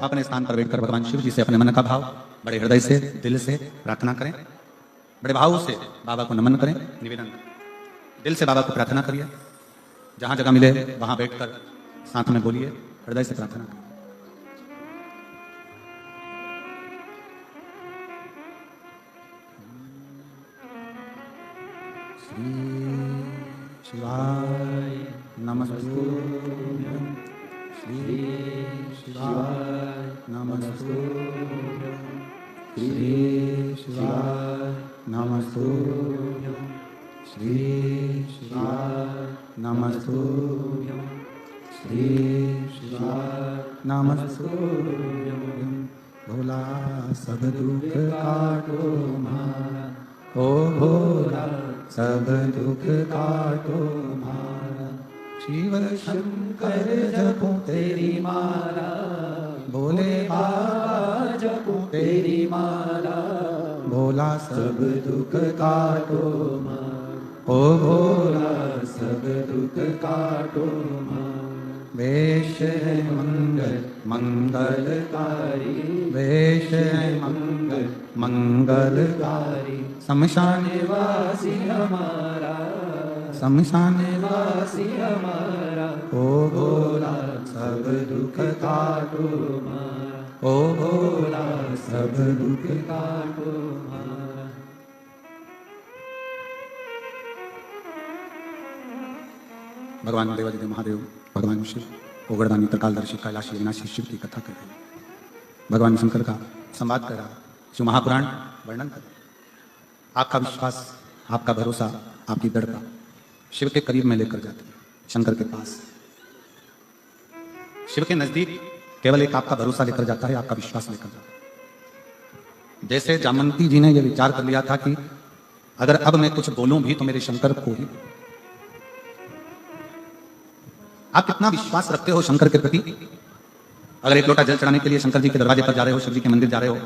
अपने स्थान पर बैठकर भगवान शिव जी से अपने मन का भाव बड़े हृदय से दिल से प्रार्थना करें। बड़े भाव से बाबा को नमन करें। निवेदन दिल से बाबा को प्रार्थना करिए। जहां जगह मिले वहां बैठकर साथ में बोलिए, हृदय से प्रार्थना करें। श्री शिवाय नमस्तुभ्यं। श्री शिवाय नमस्तुभ्यं। श्री शिवाय नमस्तुभ्यं। श्री शिवाय नमस्तुभ्यं। श्री शिवाय नमस्तुभ्यं। भोला सब दुख काटो मारा, ओ भोला सब दुख काटो मारा। शिव शंकर जपो तेरी माला, भोले बाबा जपो तेरी माला। भोला सब दुख काटो मारा, ओ भोला सब दुख काटो मारा। वेश है मंगल मंगलकारी, वेश है मंगल मंगलकारी। शमशान वासी हमारा, शमशान वासी हमारा। ओ भोला सब दुख काटो मारा, ओ भोला सब दुख काटो मारा। भगवान देवादिदेव महादेव, भगवान शिव, ओगड़दानी त्रिकालदर्शी कैलाशी विनाशी शिव की कथा कर रहे हैं। भगवान शंकर का संवाद कर रहा, शिव महापुराण वर्णन कर रहा। आपका विश्वास, आपका भरोसा, आपकी दृढ़ता शिव के करीब में लेकर जाती है, शंकर के पास। शिव के नजदीक केवल एक आपका भरोसा लेकर जाता है, आपका विश्वास लेकर जाता है। जैसे जामवंती जी ने यह विचार कर लिया था कि अगर अब मैं कुछ बोलूं भी तो मेरे शंकर को ही। आप कितना विश्वास रखते हो शंकर के प्रति? अगर एक लोटा जल चढ़ाने के लिए शंकर जी के दरवाजे पर जा रहे हो, शिव जी के मंदिर जा रहे हो,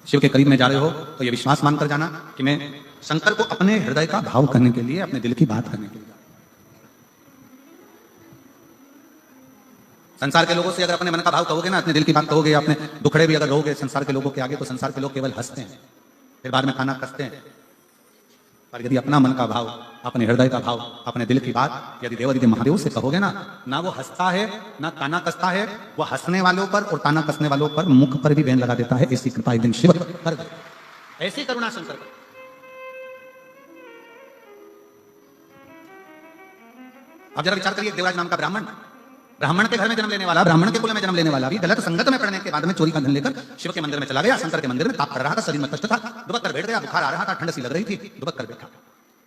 शिव के करीब में जा रहे हो, तो यह विश्वास मानकर जाना कि मैं शंकर को अपने हृदय का भाव करने के लिए, अपने दिल की बात करने के लिए। संसार के लोगों से अगर अपने मन का भाव कहोगे ना, अपने दिल की बात कहोगे, अपने दुखड़े भी अगर रहोगे संसार के लोगों के आगे, तो संसार के लोग केवल हंसते हैं, फिर बाद में खाना कसते हैं। पर यदि अपना मन का भाव, अपने हृदय का भाव, अपने दिल की बात यदि देवादिदेव महादेव से कहोगे ना, ना वो हंसता है ना ताना कसता है, वो हंसने वालों पर और ताना कसने वालों पर मुख पर भी बैन लगा देता है। ऐसी कृपा एक दिन शिव कर दे, ऐसी करुणा शंकर कर। अब जरा विचार करिए, देवराज नाम का ब्राह्मण, ब्राह्मण के घर में जन्म लेने वाला, ब्राह्मण के कुल में जन्म लेने वाला भी गलत संगत में पड़ने के बाद में चोरी का धन लेकर शिव के मंदिर में चला गया। शंकर के मंदिर में ताप कर रहा था, शरीर में कष्ट था, दुबक कर बैठ गया, बुखार आ रहा था, ठंड सी लग रही थी, दुबक कर बैठा।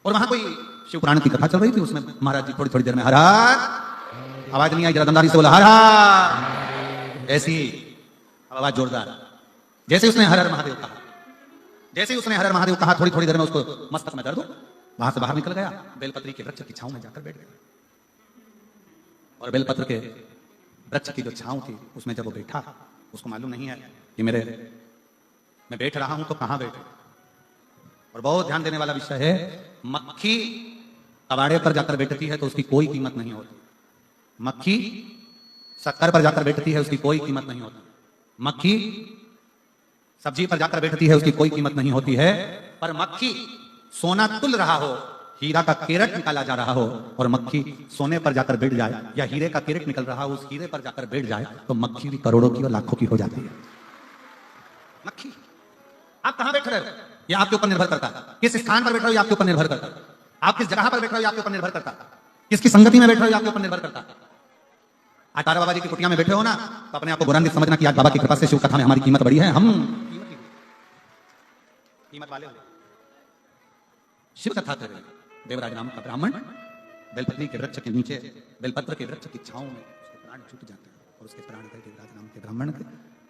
और वहां कोई शिव पुराण की कथा चल रही थी, उसमें महाराज जी थोड़ी थोड़ी देर में हर हर, आवाज नहीं आई, जरा दमदारी से बोला हर हर, ऐसी आवाज जोरदार। जैसे उसने हर हर महादेव कहा, जैसे उसने हर हर महादेव कहा, थोड़ी थोड़ी देर में उसको मस्तक में दर्द हो, वहां से बाहर निकल गया, बेलपत्री के वृक्ष की छांव में जाकर बैठ गया। और बेलपत्र के वृक्ष की जो छांव थी उसमें जब वो बैठा, उसको मालूम नहीं है कि मैं बैठ रहा हूं तो कहां बैठे। और बहुत ध्यान देने वाला विषय है, मक्खी कबाड़े पर जाकर बैठती है तो उसकी कोई कीमत नहीं होती, मक्खी शक्कर पर जाकर बैठती है उसकी कोई कीमत नहीं होती, मक्खी सब्जी पर जाकर बैठती है उसकी कोई कीमत नहीं होती है। पर मक्खी सोना तुल रहा हो, हीरा का केरट निकाला जा रहा हो, और मक्खी सोने पर जाकर बैठ जाए, या हीरे का केरट निकल रहा हो, उस हीरे पर जाकर बैठ जाए, तो मक्खी भी करोड़ों की और लाखों की हो जाती है। मक्खी, आप कहां बैठ रहे हो ये आपके ऊपर निर्भर करता है, किस स्थान पर बैठ रहे हो ये आपके ऊपर निर्भर करता है, आप किस जगह पर बैठ रहे हो ये आपके ऊपर निर्भर करता है, किसकी संगति में बैठ रहे हो ये आपके ऊपर निर्भर करता है। आज तारा बाबा जी की कुटिया में बैठे हो ना, तो अपने आप को बुरा नहीं समझना कि आज बाबा की कृपा से शिव कथा में हमारी कीमत बड़ी है, हम कीमत वाले हो। शिव कथा कर रहे देवराज नाम का ब्राह्मण बेलपत्री के वृक्ष के नीचे, बेलपत्र के वृक्ष की छांव में उसके प्राण छूट जाते हैं, और उसके प्राण गए देवराज नाम के ब्राह्मण के।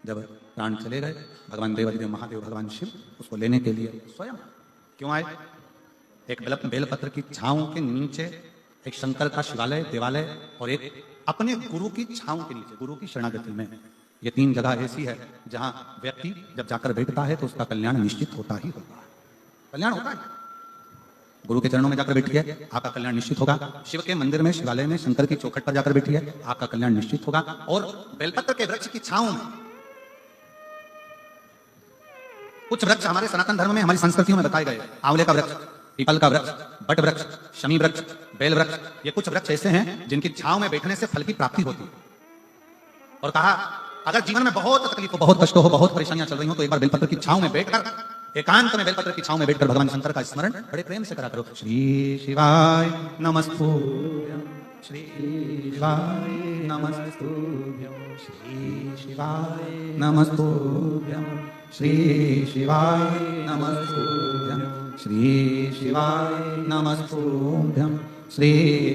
जब प्राण चले गए, भगवान देवादिदेव महादेव, भगवान शिव उसको लेने के लिए स्वयं क्यों आए? एक बेलपत्र की छांव के नीचे एक शंकर का शिवालय, देवालय, और एक अपने गुरु की छांव के नीचे, गुरु की शरणागति में। ये तीन जगह ऐसी है जहां व्यक्ति जब जाकर बैठता है तो उसका कल्याण निश्चित होता ही होगा, कल्याण होता है। गुरु के चरणों में जाकर बैठिए, आपका कल्याण निश्चित होगा। शिव के मंदिर में, शिवालय में, शंकर की चौखट पर जाकर बैठिए, आपका कल्याण निश्चित होगा। और बेलपत्र के वृक्ष की छांव में, कुछ वृक्ष हमारे सनातन धर्म में, हमारी संस्कृतियों में बताए गए, आंवले का वृक्ष, पीपल का वृक्ष, बट वृक्ष, शमी वृक्ष, बेल वृक्ष, ये कुछ वृक्ष ऐसे हैं जिनकी छांव में बैठने से फल की प्राप्ति होती है। और कहा, अगर जीवन में बहुत तकलीफ हो, बहुत कष्ट हो, बहुत परेशानियां चल रही हो, तो एक बार बेलपत्र की छांव में बैठकर, एकांत में बेलपत्र की छांव में बैठकर भगवान शंकर का स्मरण बड़े प्रेम से करा करो। श्री शिवाय नमस्तुभ्यं, श्री शिवाय नमस्तुभ्यं, श्री शिवाय नमस्तुभ्यं, श्री शिवाय नमस्तुभ्यं, श्री शिवाय नमस्तुभ्यं, श्री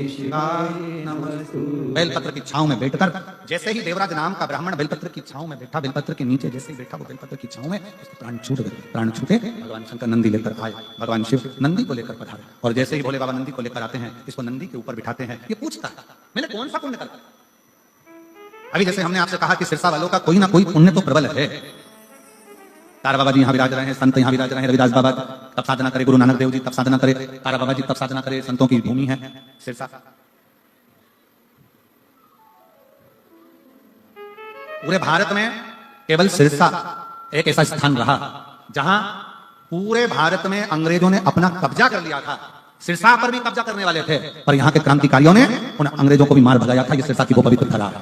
शिवाय नमस्तुभ्यं। बेलपत्र की छांव में बैठकर, जैसे ही देवराज नाम का ब्राह्मण बेलपत्र की छांव में बैठा, बेलपत्र के नीचे जैसे ही बैठा, वो बेलपत्र की छांव में उसके प्राण छूट गए। प्राण छूटे, भगवान शंकर नंदी लेकर आए, भगवान शिव नंदी को लेकर पधारे, और जैसे ही भोले बाबा नंदी को लेकर आते हैं, इसको नंदी के ऊपर बिठाते हैं। ये पूछता है, मैंने कौन सा पुण्य करा? अभी जैसे हमने आपसे कहा कि सिरसा वालों का कोई ना कोई पुण्य तो प्रबल है। तारा बाबा जी यहाँ विराज रहे हैं, संत यहाँ विराज रहे हैं, रविदास बाबा तब साधना करे, गुरु नानक देव जी तब साधना करे, तारा बाबा जी तब साधना करे, संतों की भूमि है सिरसा। पूरे भारत में केवल सिरसा एक ऐसा स्थान रहा जहां पूरे भारत में अंग्रेजों ने अपना कब्जा कर लिया था। सिरसा पर भी कब्जा करने वाले थे, पर यहाँ के क्रांतिकारियों ने उन अंग्रेजों को भी मार भगाया था। ये सिरसा की वो पवित्र धरा।